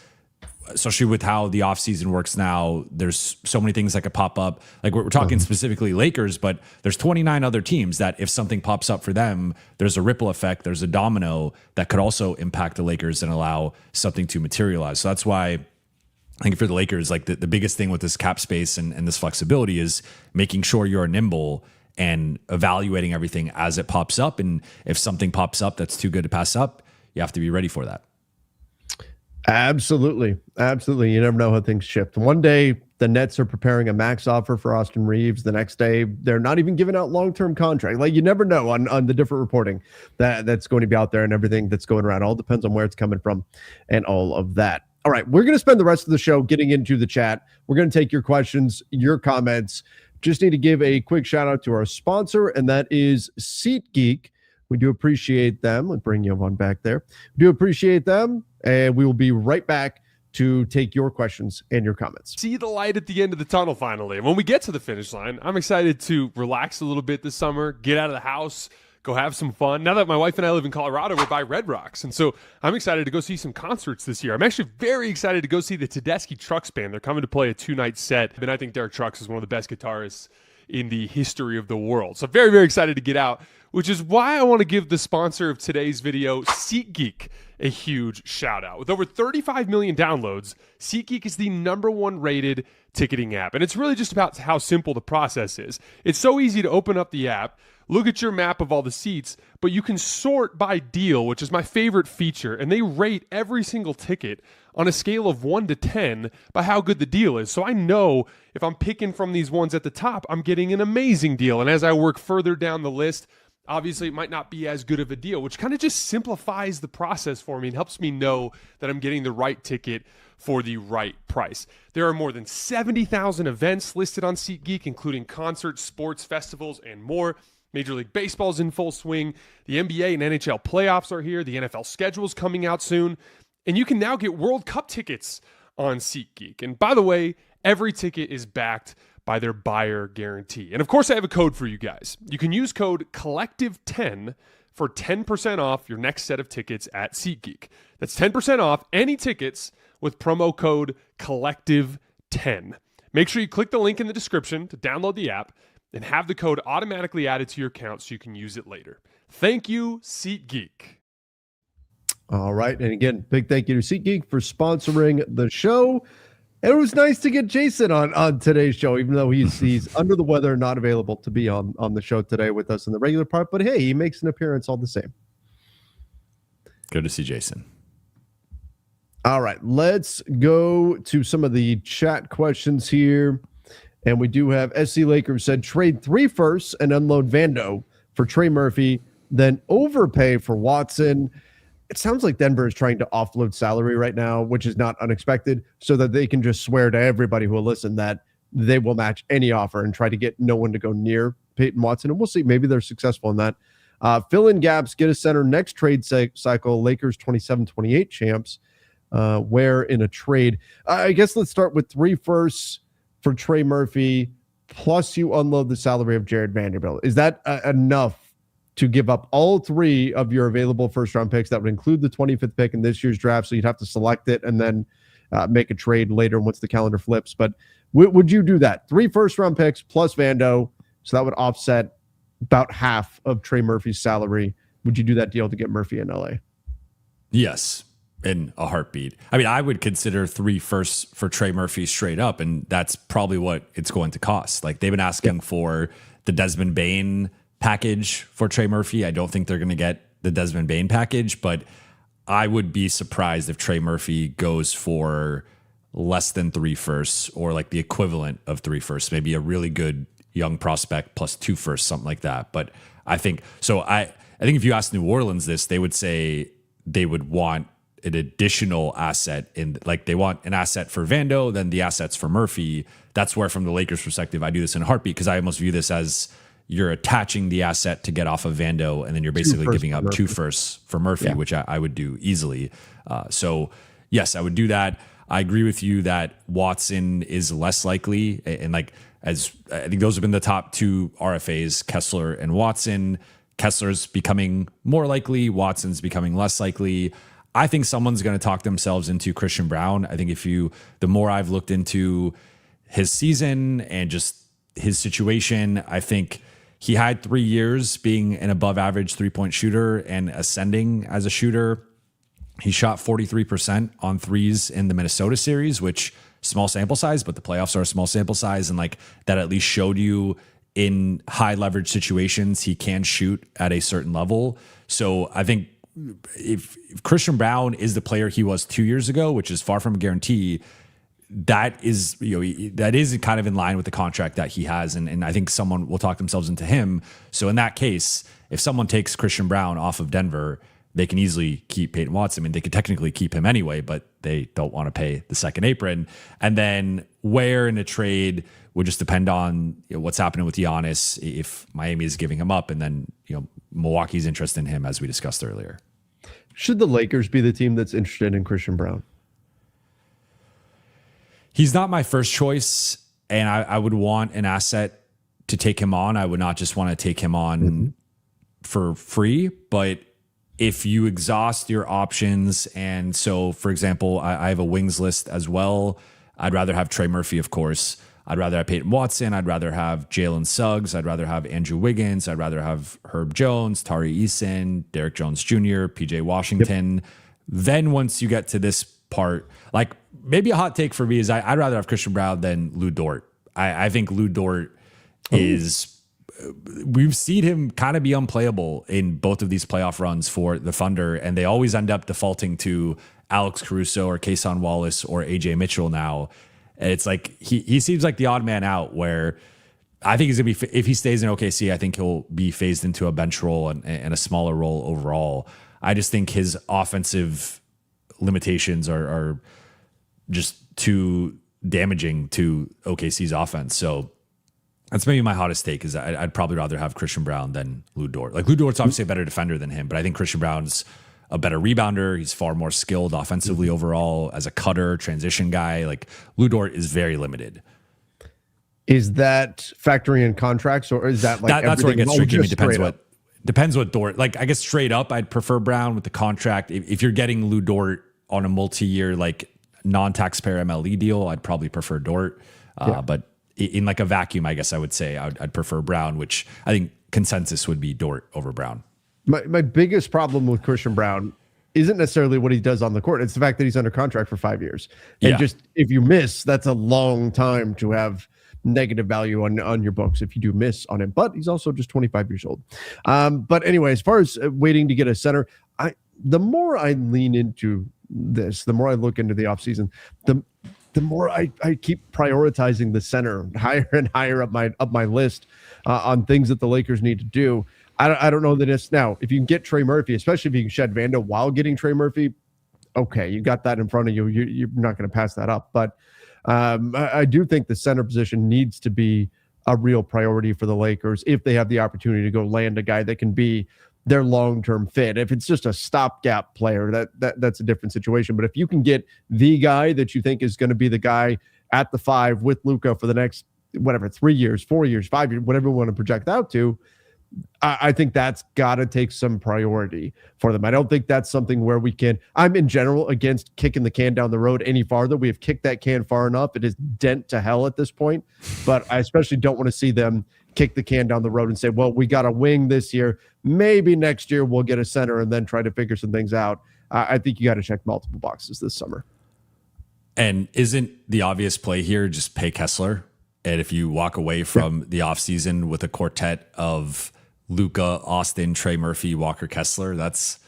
especially with how the offseason works now, there's so many things that could pop up. Like we're talking specifically Lakers, but there's 29 other teams that if something pops up for them, there's a ripple effect, there's a domino that could also impact the Lakers and allow something to materialize. So that's why I think for the Lakers, like the biggest thing with this cap space and this flexibility is making sure you're nimble and evaluating everything as it pops up. And if something pops up that's too good to pass up, you have to be ready for that. Absolutely. You never know how things shift. One day the Nets are preparing a max offer for Austin Reeves. The next day they're not even giving out long-term contract. Like you never know on the different reporting that's going to be out there and everything that's going around. All depends on where it's coming from and all of that. All right, we're going to spend the rest of the show getting into the chat. We're going to take your questions, your comments. Just need to give a quick shout out to our sponsor, and that is SeatGeek. We do appreciate them. Let's bring Jovan back there. We do appreciate them, and we will be right back to take your questions and your comments. See the light at the end of the tunnel finally. And when we get to the finish line, I'm excited to relax a little bit this summer, get out of the house, go have some fun. Now that my wife and I live in Colorado, we're by Red Rocks. And so I'm excited to go see some concerts this year. I'm actually very excited to go see the Tedeschi Trucks Band. They're coming to play a 2-night set. And I think Derek Trucks is one of the best guitarists in the history of the world. So very, very excited to get out, which is why I want to give the sponsor of today's video, SeatGeek, a huge shout out. With over 35 million downloads, SeatGeek is the #1 rated ticketing app. And it's really just about how simple the process is. It's so easy to open up the app, look at your map of all the seats, but you can sort by deal, which is my favorite feature. And they rate every single ticket on a scale of 1 to 10 by how good the deal is. So I know if I'm picking from these ones at the top, I'm getting an amazing deal. And as I work further down the list, obviously it might not be as good of a deal, which kind of just simplifies the process for me and helps me know that I'm getting the right ticket for the right price. There are more than 70,000 events listed on SeatGeek, including concerts, sports, festivals, and more. Major League Baseball's in full swing. The NBA and NHL playoffs are here. The NFL schedule's coming out soon. And you can now get World Cup tickets on SeatGeek. And by the way, every ticket is backed by their buyer guarantee. And of course, I have a code for you guys. You can use code COLLECTIVE10 for 10% off your next set of tickets at SeatGeek. That's 10% off any tickets with promo code COLLECTIVE10. Make sure you click the link in the description to download the app and have the code automatically added to your account so you can use it later. Thank you, SeatGeek. All right. And again, big thank you to SeatGeek for sponsoring the show. It was nice to get Jason on today's show, even though he's under the weather, not available to be on the show today with us in the regular part. But hey, he makes an appearance all the same. Good to see Jason. All right, let's go to some of the chat questions here. And we do have SC Lakers said trade 3 firsts and unload Vando for Trey Murphy, then overpay for Watson. It sounds like Denver is trying to offload salary right now, which is not unexpected, so that they can just swear to everybody who will listen that they will match any offer and try to get no one to go near Peyton Watson. And we'll see. Maybe they're successful in that. Fill in gaps, get a center next trade cycle, Lakers 27-28 champs. Where in a trade? I guess let's start with 3 firsts for Trey Murphy, plus you unload the salary of Jared Vanderbilt. Is that enough to give up all 3 of your available first-round picks? That would include the 25th pick in this year's draft, so you'd have to select it and then make a trade later once the calendar flips. But would you do that? 3 first-round picks plus Vando, so that would offset about half of Trey Murphy's salary. Would you do that deal to get Murphy in LA? Yes, in a heartbeat. I mean, I would consider 3 firsts for Trey Murphy straight up, and that's probably what it's going to cost. Like, they've been asking for the Desmond Bane package for Trey Murphy. I don't think they're going to get the Desmond Bane package, but I would be surprised if Trey Murphy goes for less than 3 firsts, or like the equivalent of 3 firsts, maybe a really good young prospect plus 2 firsts, something like that. But I think so. I think if you ask New Orleans this, they would say they would want an additional asset in, like, they want an asset for Vando, then the assets for Murphy. That's where, from the Lakers perspective, I do this in a heartbeat, because I almost view this as you're attaching the asset to get off of Vando, and then you're basically giving up 2 firsts for Murphy, which I would do easily. So yes, I would do that. I agree with you that Watson is less likely, and like, as I think those have been the top 2 RFAs, Kessler and Watson. Kessler's becoming more likely, Watson's becoming less likely. I think someone's going to talk themselves into Christian Brown. I think the more I've looked into his season and just his situation, I think he had 3 years being an above average 3-point shooter and ascending as a shooter. He shot 43% on threes in the Minnesota series, which small sample size, but the playoffs are a small sample size. And like, that at least showed you in high leverage situations, he can shoot at a certain level. So I think if Christian Brown is the player he was 2 years ago, which is far from a guarantee, that is kind of in line with the contract that he has. And I think someone will talk themselves into him. So in that case, if someone takes Christian Brown off of Denver, they can easily keep Peyton Watson. I mean, they could technically keep him anyway, but they don't want to pay the second apron. And then where in a trade would just depend on what's happening with Giannis, if Miami is giving him up, and then Milwaukee's interest in him, as we discussed earlier. Should the Lakers be the team that's interested in Christian Brown? He's not my first choice, and I would want an asset to take him on. I would not just want to take him on for free, but if you exhaust your options, and so, for example, I have a wings list as well. I'd rather have Trey Murphy, of course. I'd rather have Peyton Watson. I'd rather have Jalen Suggs. I'd rather have Andrew Wiggins. I'd rather have Herb Jones, Tari Eason, Derrick Jones Jr., PJ Washington. Yep. Then once you get to this part, like, maybe a hot take for me is I'd rather have Christian Brown than Lou Dort. I think Lou Dort is... We've seen him kind of be unplayable in both of these playoff runs for the Thunder, and they always end up defaulting to Alex Caruso or Kason Wallace or AJ Mitchell now. And it's like he seems like the odd man out, where I think he's going to be, if he stays in OKC, I think he'll be phased into a bench role and a smaller role overall. I just think his offensive limitations are just too damaging to OKC's offense. So that's maybe my hottest take, is I'd probably rather have Christian Brown than Lou Dort. Like, Lou Dort's obviously a better defender than him, but I think Christian Brown's a better rebounder. He's far more skilled offensively overall as a cutter, transition guy. Like, Lou Dort is very limited. Is that factoring in contracts, or is that like that's where it gets tricky? It depends what Dort. Like, I guess straight up, I'd prefer Brown with the contract. If you're getting Lou Dort on a multi-year, like, non-taxpayer MLE deal, I'd probably prefer Dort. But in like a vacuum, I guess I would say I'd prefer Brown, which I think consensus would be Dort over Brown. My biggest problem with Christian Brown isn't necessarily what he does on the court. It's the fact that he's under contract for 5 years. And just if you miss, that's a long time to have negative value on your books if you do miss on him. But he's also just 25 years old. But anyway, as far as waiting to get a center, the more I lean into this, the more I look into the offseason, the more I keep prioritizing the center higher and higher up my list on things that the Lakers need to do. I don't know that it's now. If you can get Trey Murphy, especially if you can shed Vando while getting Trey Murphy, okay, you got that in front of you. You're not going to pass that up. But I do think the center position needs to be a real priority for the Lakers if they have the opportunity to go land a guy that can be their long-term fit. If it's just a stopgap player, that's a different situation. But if you can get the guy that you think is going to be the guy at the 5 with Luka for the next, 3 years, 4 years, 5 years, whatever you want to project out to, I think that's got to take some priority for them. I don't think that's something where I'm in general against kicking the can down the road any farther. We have kicked that can far enough. It is dent to hell at this point. But I especially don't want to see them kick the can down the road and say, well, we got a wing this year. Maybe next year we'll get a center and then try to figure some things out. I think you got to check multiple boxes this summer. And isn't the obvious play here just pay Kessler? And if you walk away from the offseason with a quartet of Luka, Austin, Trey Murphy, Walker Kessler, that's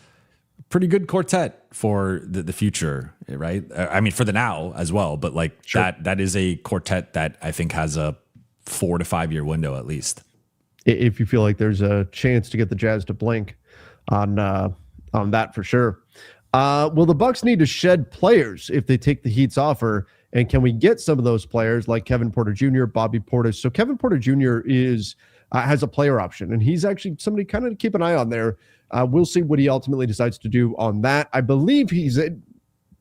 a pretty good quartet for the future, right? I mean, for the now as well, but that is a quartet that I think has a 4 to 5 year window at least. If you feel like there's a chance to get the Jazz to blink on that for sure. Will the Bucks need to shed players if they take the Heat's offer? And can we get some of those players like Kevin Porter Jr., Bobby Portis? So Kevin Porter Jr. has a player option, and he's actually somebody kind of to keep an eye on there. We'll see what he ultimately decides to do on that. I believe he's a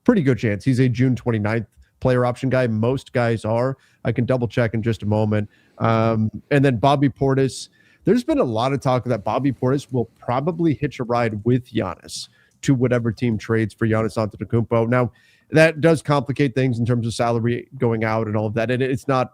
pretty good chance. He's a June 29th player option guy. Most guys are. I can double check in just a moment. And then Bobby Portis. There's been a lot of talk that Bobby Portis will probably hitch a ride with Giannis to whatever team trades for Giannis Antetokounmpo. Now, that does complicate things in terms of salary going out and all of that. And it's not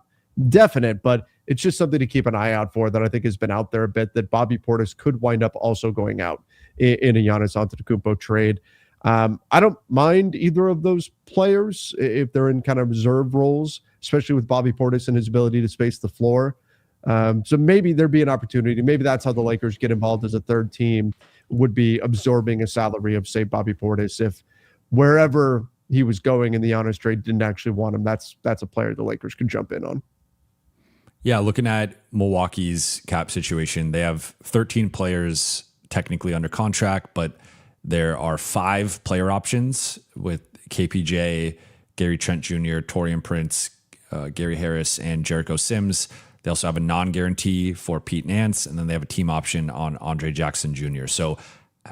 definite, but it's just something to keep an eye out for that I think has been out there a bit, that Bobby Portis could wind up also going out in a Giannis Antetokounmpo trade. I don't mind either of those players if they're in kind of reserve roles, especially with Bobby Portis and his ability to space the floor. So maybe there'd be an opportunity. Maybe that's how the Lakers get involved as a third team, would be absorbing a salary of, say, Bobby Portis. If wherever he was going in the Giannis trade didn't actually want him, that's a player the Lakers could jump in on. Yeah, looking at Milwaukee's cap situation, they have 13 players technically under contract, but there are 5 player options with KPJ, Gary Trent Jr., Taurean Prince, Gary Harris, and Jericho Sims. They also have a non-guarantee for Pete Nance, and then they have a team option on Andre Jackson Jr. So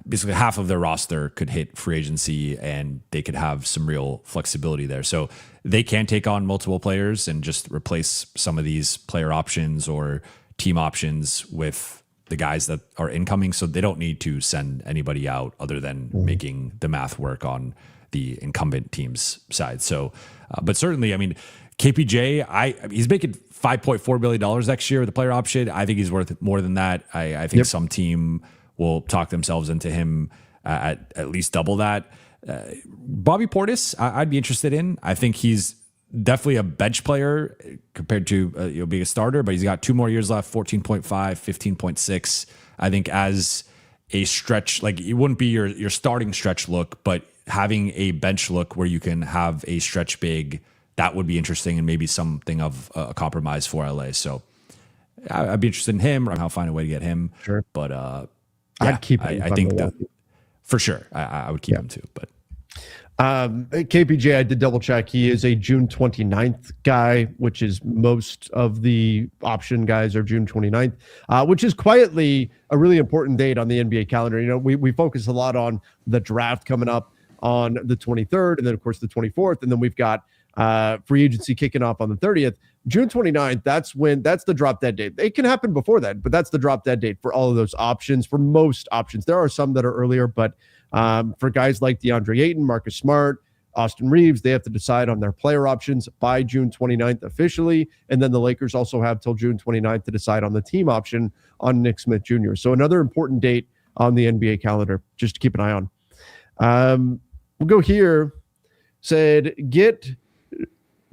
basically half of their roster could hit free agency, and they could have some real flexibility there. So they can take on multiple players and just replace some of these player options or team options with the guys that are incoming. So they don't need to send anybody out other than making the math work on the incumbent team's side. So, but certainly, I mean, KPJ, he's making $5.4 billion next year with the player option. I think he's worth more than that. I think some team will talk themselves into him at least double that. Bobby Portis, I'd be interested in. I think he's definitely a bench player compared to being a starter, but he's got 2 more years left, 14.5, 15.6. I think as a stretch, like it wouldn't be your starting stretch look, but having a bench look where you can have a stretch big, that would be interesting and maybe something of a compromise for LA. So I'd be interested in him, or I'll find a way to get him. Sure. But I'd keep him. I think that for sure. I would keep him too, but KPJ, I did double check. He is a June 29th guy, which is most of the option guys are June 29th, which is quietly a really important date on the NBA calendar. You know, we focus a lot on the draft coming up on the 23rd, and then of course the 24th, and then we've got free agency kicking off on the 30th. June 29th, that's the drop dead date. It can happen before that, but that's the drop dead date for all of those options, for most options. There are some that are earlier, but for guys like DeAndre Ayton, Marcus Smart, Austin Reeves, they have to decide on their player options by June 29th officially. And then the Lakers also have till June 29th to decide on the team option on Nick Smith Jr. So another important date on the NBA calendar, just to keep an eye on. We'll go here. Said, get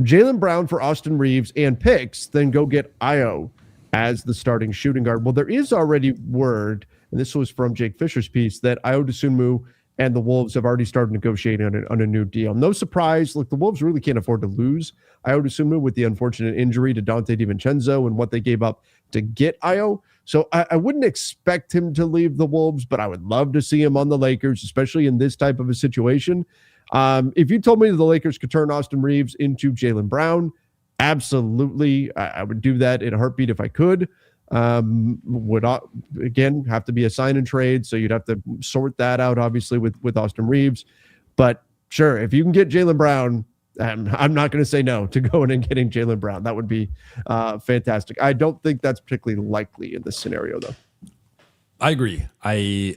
Jaylen Brown for Austin Reeves and picks, then go get Io as the starting shooting guard. Well, there is already word, and this was from Jake Fisher's piece, that Io DeSunmu and the Wolves have already started negotiating on a new deal. No surprise. Look, the Wolves really can't afford to lose Io DeSunmu with the unfortunate injury to Dante DiVincenzo and what they gave up to get Io. So I wouldn't expect him to leave the Wolves, but I would love to see him on the Lakers, especially in this type of a situation. If you told me the Lakers could turn Austin Reeves into Jaylen Brown, absolutely. I would do that in a heartbeat if I could. Would again have to be a sign and trade, so you'd have to sort that out, obviously, with Austin Reeves. But sure, if you can get Jaylen Brown, I'm not going to say no to going and getting Jaylen Brown. That would be fantastic. I don't think that's particularly likely in this scenario, though. I agree. I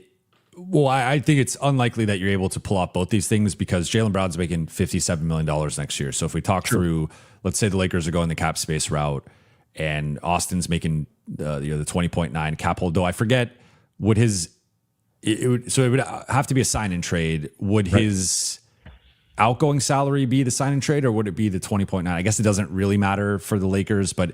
think it's unlikely that you're able to pull off both these things because Jaylen Brown's making $57 million next year. So if we talk through, let's say the Lakers are going the cap space route and Austin's making the 20.9 cap hold, though I forget, it would have to be a sign and trade. Would his outgoing salary be the sign and trade, or would it be the 20.9? I guess it doesn't really matter for the Lakers, but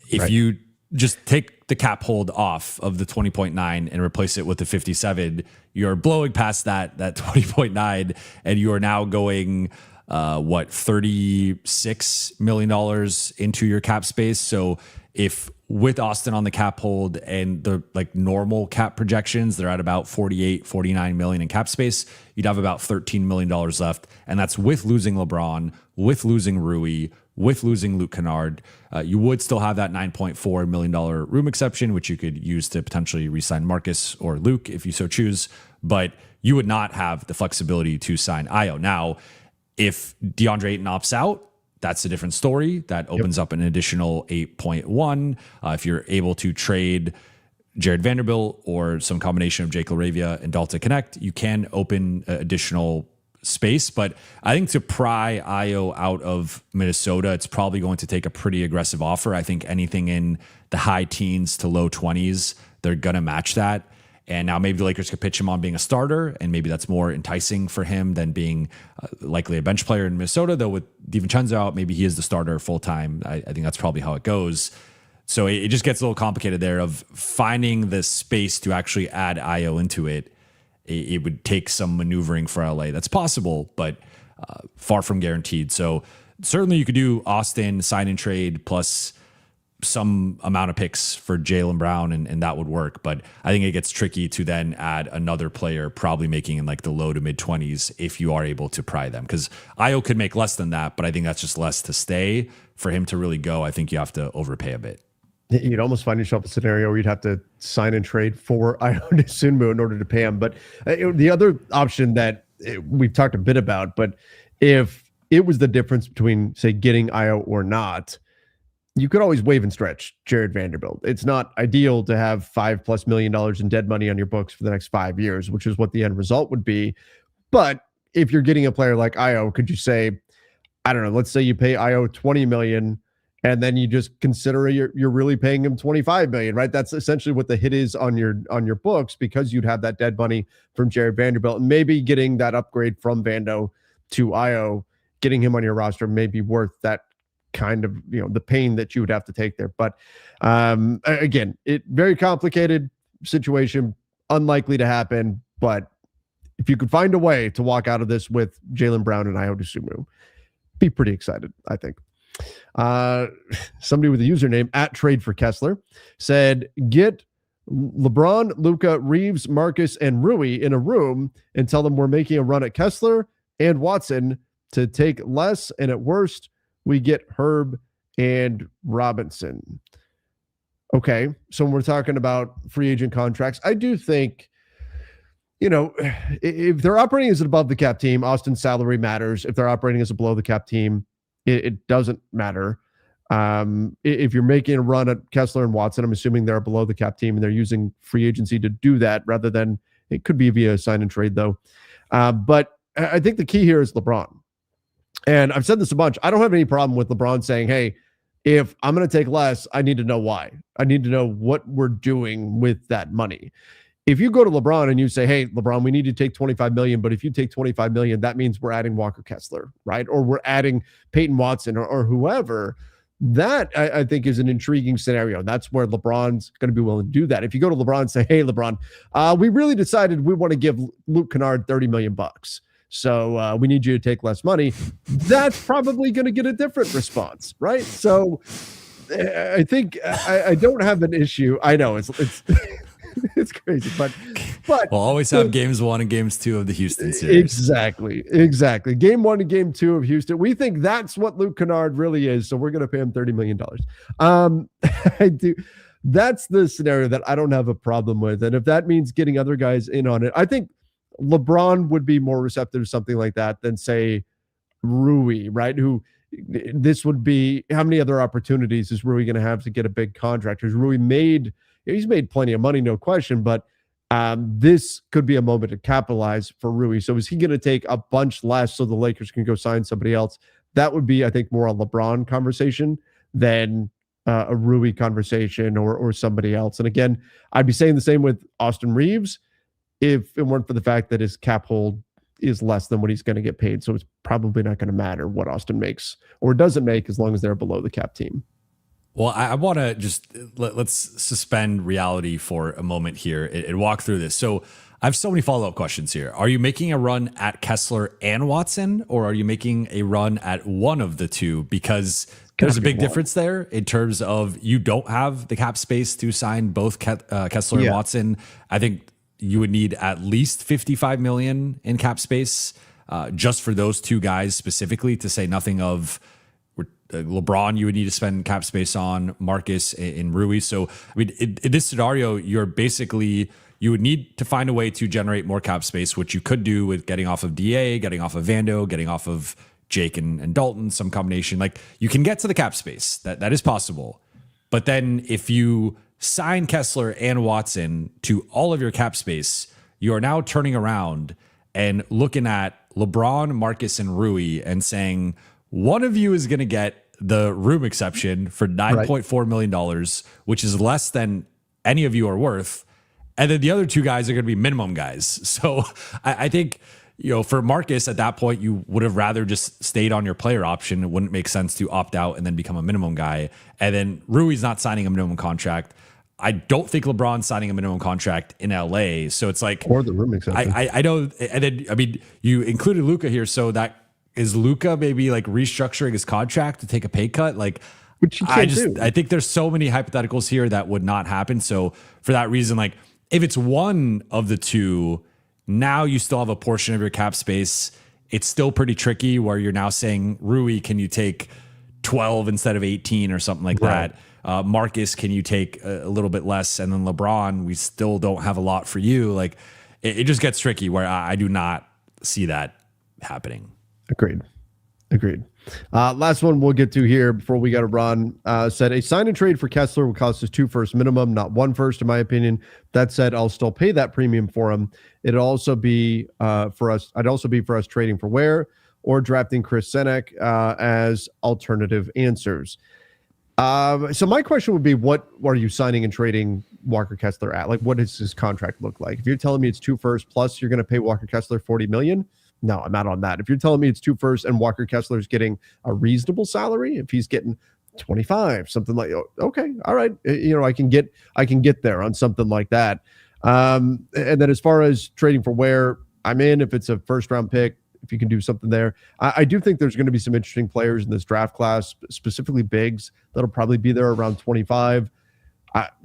if you just take the cap hold off of the 20.9 and replace it with the 57, you're blowing past that 20.9, and you are now going $36 million into your cap space. So if with Austin on the cap hold and the like normal cap projections, they're at about 49 million in cap space, you'd have about $13 million left. And that's with losing LeBron, with losing Rui, with losing Luke Kennard. You would still have that $9.4 million room exception, which you could use to potentially re-sign Marcus or Luke if you so choose. But you would not have the flexibility to sign Io. Now, if DeAndre Ayton opts out, that's a different story. That opens up an additional 8.1. If you're able to trade Jared Vanderbilt or some combination of Jake LaRavia and Dalton Connect, you can open additional space. But I think to pry Io out of Minnesota, it's probably going to take a pretty aggressive offer. I think anything in the high teens to low 20s, they're going to match that. And now maybe the Lakers could pitch him on being a starter, and maybe that's more enticing for him than being likely a bench player in Minnesota. Though with DiVincenzo out, maybe he is the starter full time. I think that's probably how it goes. So it just gets a little complicated there of finding the space to actually add Io into it. It would take some maneuvering for LA. That's possible, but far from guaranteed. So certainly you could do Austin sign and trade plus some amount of picks for Jaylen Brown, and that would work. But I think it gets tricky to then add another player probably making in like the low to mid 20s if you are able to pry them, because Io could make less than that, but I think that's just less to stay. For him to really go, I think you have to overpay a bit. You'd almost find yourself a scenario where you'd have to sign and trade for Io DeSunmu in order to pay him. But the other option that we've talked a bit about, but if it was the difference between, say, getting Io or not, you could always waive and stretch Jared Vanderbilt. It's not ideal to have $5+ million in dead money on your books for the next 5 years, which is what the end result would be. But if you're getting a player like Io, could you say, I don't know, let's say you pay Io $20 million and then you just consider you're really paying him $25 million, right? That's essentially what the hit is on your books, because you'd have that dead money from Jared Vanderbilt, and maybe getting that upgrade from Vando to Io, getting him on your roster may be worth that kind of, the pain that you would have to take there. But again, very complicated situation, unlikely to happen. But if you could find a way to walk out of this with Jaylen Brown and Io DeSunmu, be pretty excited, I think. Somebody with the username @TradeForKessler said, get LeBron, Luka, Reeves, Marcus, and Rui in a room and tell them we're making a run at Kessler and Watson to take less, and at worst we get Herb and Robinson. Okay, so when we're talking about free agent contracts, I do think, if they're operating as an above the cap team, Austin's salary matters. If they're operating as a below the cap team, it doesn't matter. If you're making a run at Kessler and Watson, I'm assuming they're below the cap team and they're using free agency to do that rather than, it could be via sign and trade though. But I think the key here is LeBron. And I've said this a bunch. I don't have any problem with LeBron saying, hey, if I'm going to take less, I need to know why. I need to know what we're doing with that money. If you go to LeBron and you say, hey, LeBron, we need to take 25 million, but if you take 25 million, that means we're adding Walker Kessler, right? Or we're adding Peyton Watson or whoever. That I think is an intriguing scenario. That's where LeBron's going to be willing to do that. If you go to LeBron and say, hey, LeBron, we really decided we want to give Luke Kennard 30 million bucks. So we need you to take less money. That's probably going to get a different response, right? So I think I don't have an issue. I know it's it's crazy, but we'll always have games 1 and games 2 of the Houston series. Exactly. Game 1 and game 2 of Houston. We think that's what Luke Kennard really is. So we're going to pay him $30 million. I do. That's the scenario that I don't have a problem with. And if that means getting other guys in on it, I think LeBron would be more receptive to something like that than say Rui, right? Who this would be, how many other opportunities is Rui going to have to get a big contract? Because Rui he's made plenty of money, no question, but this could be a moment to capitalize for Rui. So is he going to take a bunch less so the Lakers can go sign somebody else? That would be, I think, more a LeBron conversation than a Rui conversation or somebody else. And again, I'd be saying the same with Austin Reeves if it weren't for the fact that his cap hold is less than what he's going to get paid. So it's probably not going to matter what Austin makes or doesn't make as long as they're below the cap team. Well, I want to just let's suspend reality for a moment here and walk through this. So I have so many follow-up questions here. Are you making a run at Kessler and Watson, or are you making a run at one of the two? Because there's a big difference there in terms of you don't have the cap space to sign both Kessler and Watson. I think you would need at least 55 million in cap space just for those two guys specifically, to say nothing of LeBron. You would need to spend cap space on Marcus and Rui. So, I mean, in this scenario, you would need to find a way to generate more cap space, which you could do with getting off of DA, getting off of Vando, getting off of Jake and Dalton, some combination. Like, you can get to the cap space. That is possible. But then if you sign Kessler and Watson to all of your cap space, you are now turning around and looking at LeBron, Marcus, and Rui and saying, one of you is going to get the room exception for $9.4 million, which is less than any of you are worth. And then the other two guys are going to be minimum guys. So I think, for Marcus at that point, you would have rather just stayed on your player option. It wouldn't make sense to opt out and then become a minimum guy. And then Rui's not signing a minimum contract. I don't think LeBron's signing a minimum contract in LA. So it's like, or the room exception. I know. And then, I mean, you included Luka here. So that is Luka maybe like restructuring his contract to take a pay cut? Like, which you can't do. I think there's so many hypotheticals here that would not happen. So for that reason, like, if it's one of the two, now you still have a portion of your cap space. It's still pretty tricky where you're now saying, Rui, can you take 12 instead of 18 or something like that? Marcus, can you take a little bit less? And then LeBron, we still don't have a lot for you. Like, it just gets tricky where I do not see that happening. Agreed. Last one we'll get to here before we got to run. Said a sign and trade for Kessler would cost us 2 firsts minimum, not 1 first, in my opinion. That said, I'll still pay that premium for him. It'd also be for us. I'd also be for us trading for Ware or drafting Chris Senek as alternative answers. So my question would be, what are you signing and trading Walker Kessler at? Like, what does his contract look like? If you're telling me it's 2 firsts plus you're going to pay Walker Kessler $40 million, no, I'm out on that. If you're telling me it's 2 firsts and Walker Kessler's getting a reasonable salary, if he's getting 25, something like, okay, all right, I can get there on something like that. And then as far as trading for Ware, I'm in. If it's a first round pick, if you can do something there, I do think there's going to be some interesting players in this draft class, specifically bigs that'll probably be there around 25.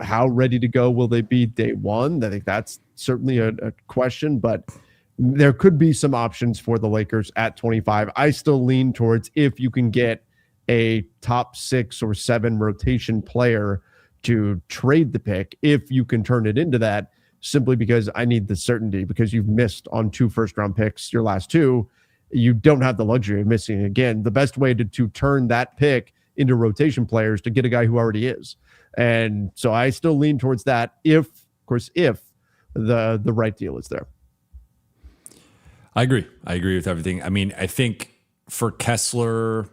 How ready to go will they be day one? I think that's certainly a question, but there could be some options for the Lakers at 25. I still lean towards, if you can get a top 6 or 7 rotation player to trade the pick, if you can turn it into that, simply because I need the certainty, because you've missed on 2 first-round picks, your last 2. You don't have the luxury of missing again. The best way to turn that pick into rotation players to get a guy who already is. And so I still lean towards that if the right deal is there. I agree with everything. I mean, I think for Kessler,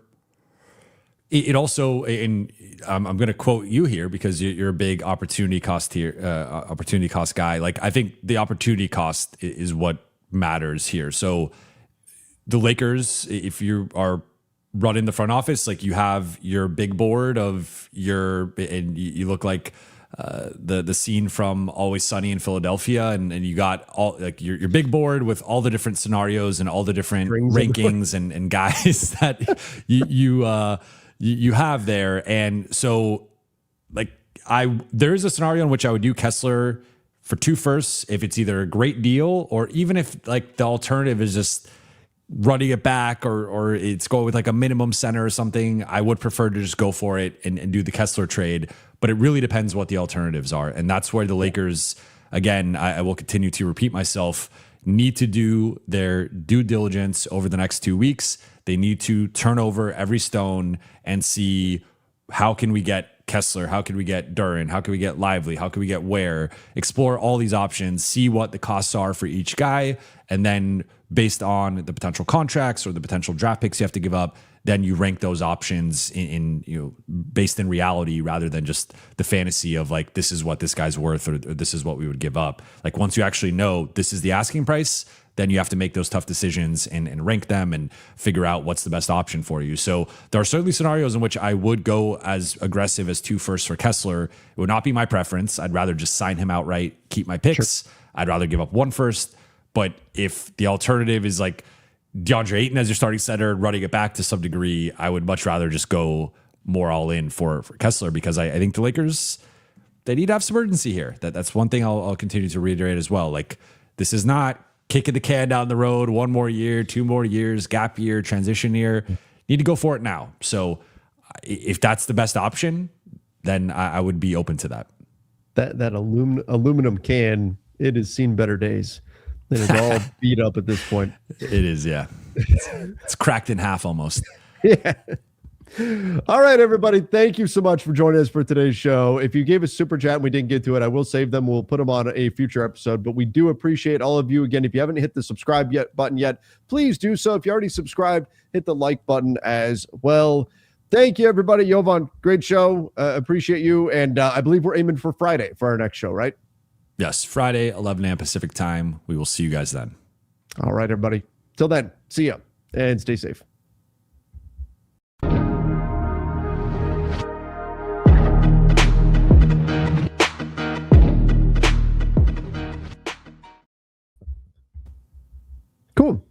It also, and I'm going to quote you here because you're a big opportunity cost guy. Like, I think the opportunity cost is what matters here. So the Lakers, if you are running the front office, like you have your big board of and you look like the scene from Always Sunny in Philadelphia, and you got all like your big board with all the different scenarios and all the different rankings and guys that you have there. And so like there's a scenario in which I would do Kessler for 2 firsts if it's either a great deal, or even if like the alternative is just running it back, or it's going with like a minimum center or something. I would prefer to just go for it and do the Kessler trade, but it really depends what the alternatives are. And that's where the Lakers, again, I will continue to repeat myself, need to do their due diligence over the next 2 weeks. They need to turn over every stone and see, how can we get Kessler? How can we get Duren? How can we get Lively? How can we get Ware? Explore all these options, see what the costs are for each guy, and then based on the potential contracts or the potential draft picks you have to give up, then you rank those options in based in reality rather than just the fantasy of like, this is what this guy's worth, or this is what we would give up. Like, once you actually know this is the asking price, then you have to make those tough decisions and rank them and figure out what's the best option for you. So there are certainly scenarios in which I would go as aggressive as 2 firsts for Kessler. It would not be my preference. I'd rather just sign him outright, keep my picks. Sure. I'd rather give up 1 first. But if the alternative is like DeAndre Ayton as your starting center, running it back to some degree, I would much rather just go more all in for Kessler, because I think the Lakers, they need to have some urgency here. That's one thing I'll continue to reiterate as well. Like, this is not kicking the can down the road, 1 more year, 2 more years, gap year, transition year. Need to go for it now. So if that's the best option, then I would be open to that. That aluminum can, it has seen better days. It is all beat up at this point. It is, yeah. It's cracked in half almost. Yeah. All right, everybody. Thank you so much for joining us for today's show. If you gave us super chat and we didn't get to it, I will save them. We'll put them on a future episode, but we do appreciate all of you. Again, if you haven't hit the subscribe button yet, please do so. If you already subscribed, hit the like button as well. Thank you, everybody. Jovan, great show. Appreciate you. And I believe we're aiming for Friday for our next show, right? Yes, Friday, 11 a.m. Pacific time. We will see you guys then. All right, everybody. Till then, see ya and stay safe. Cool.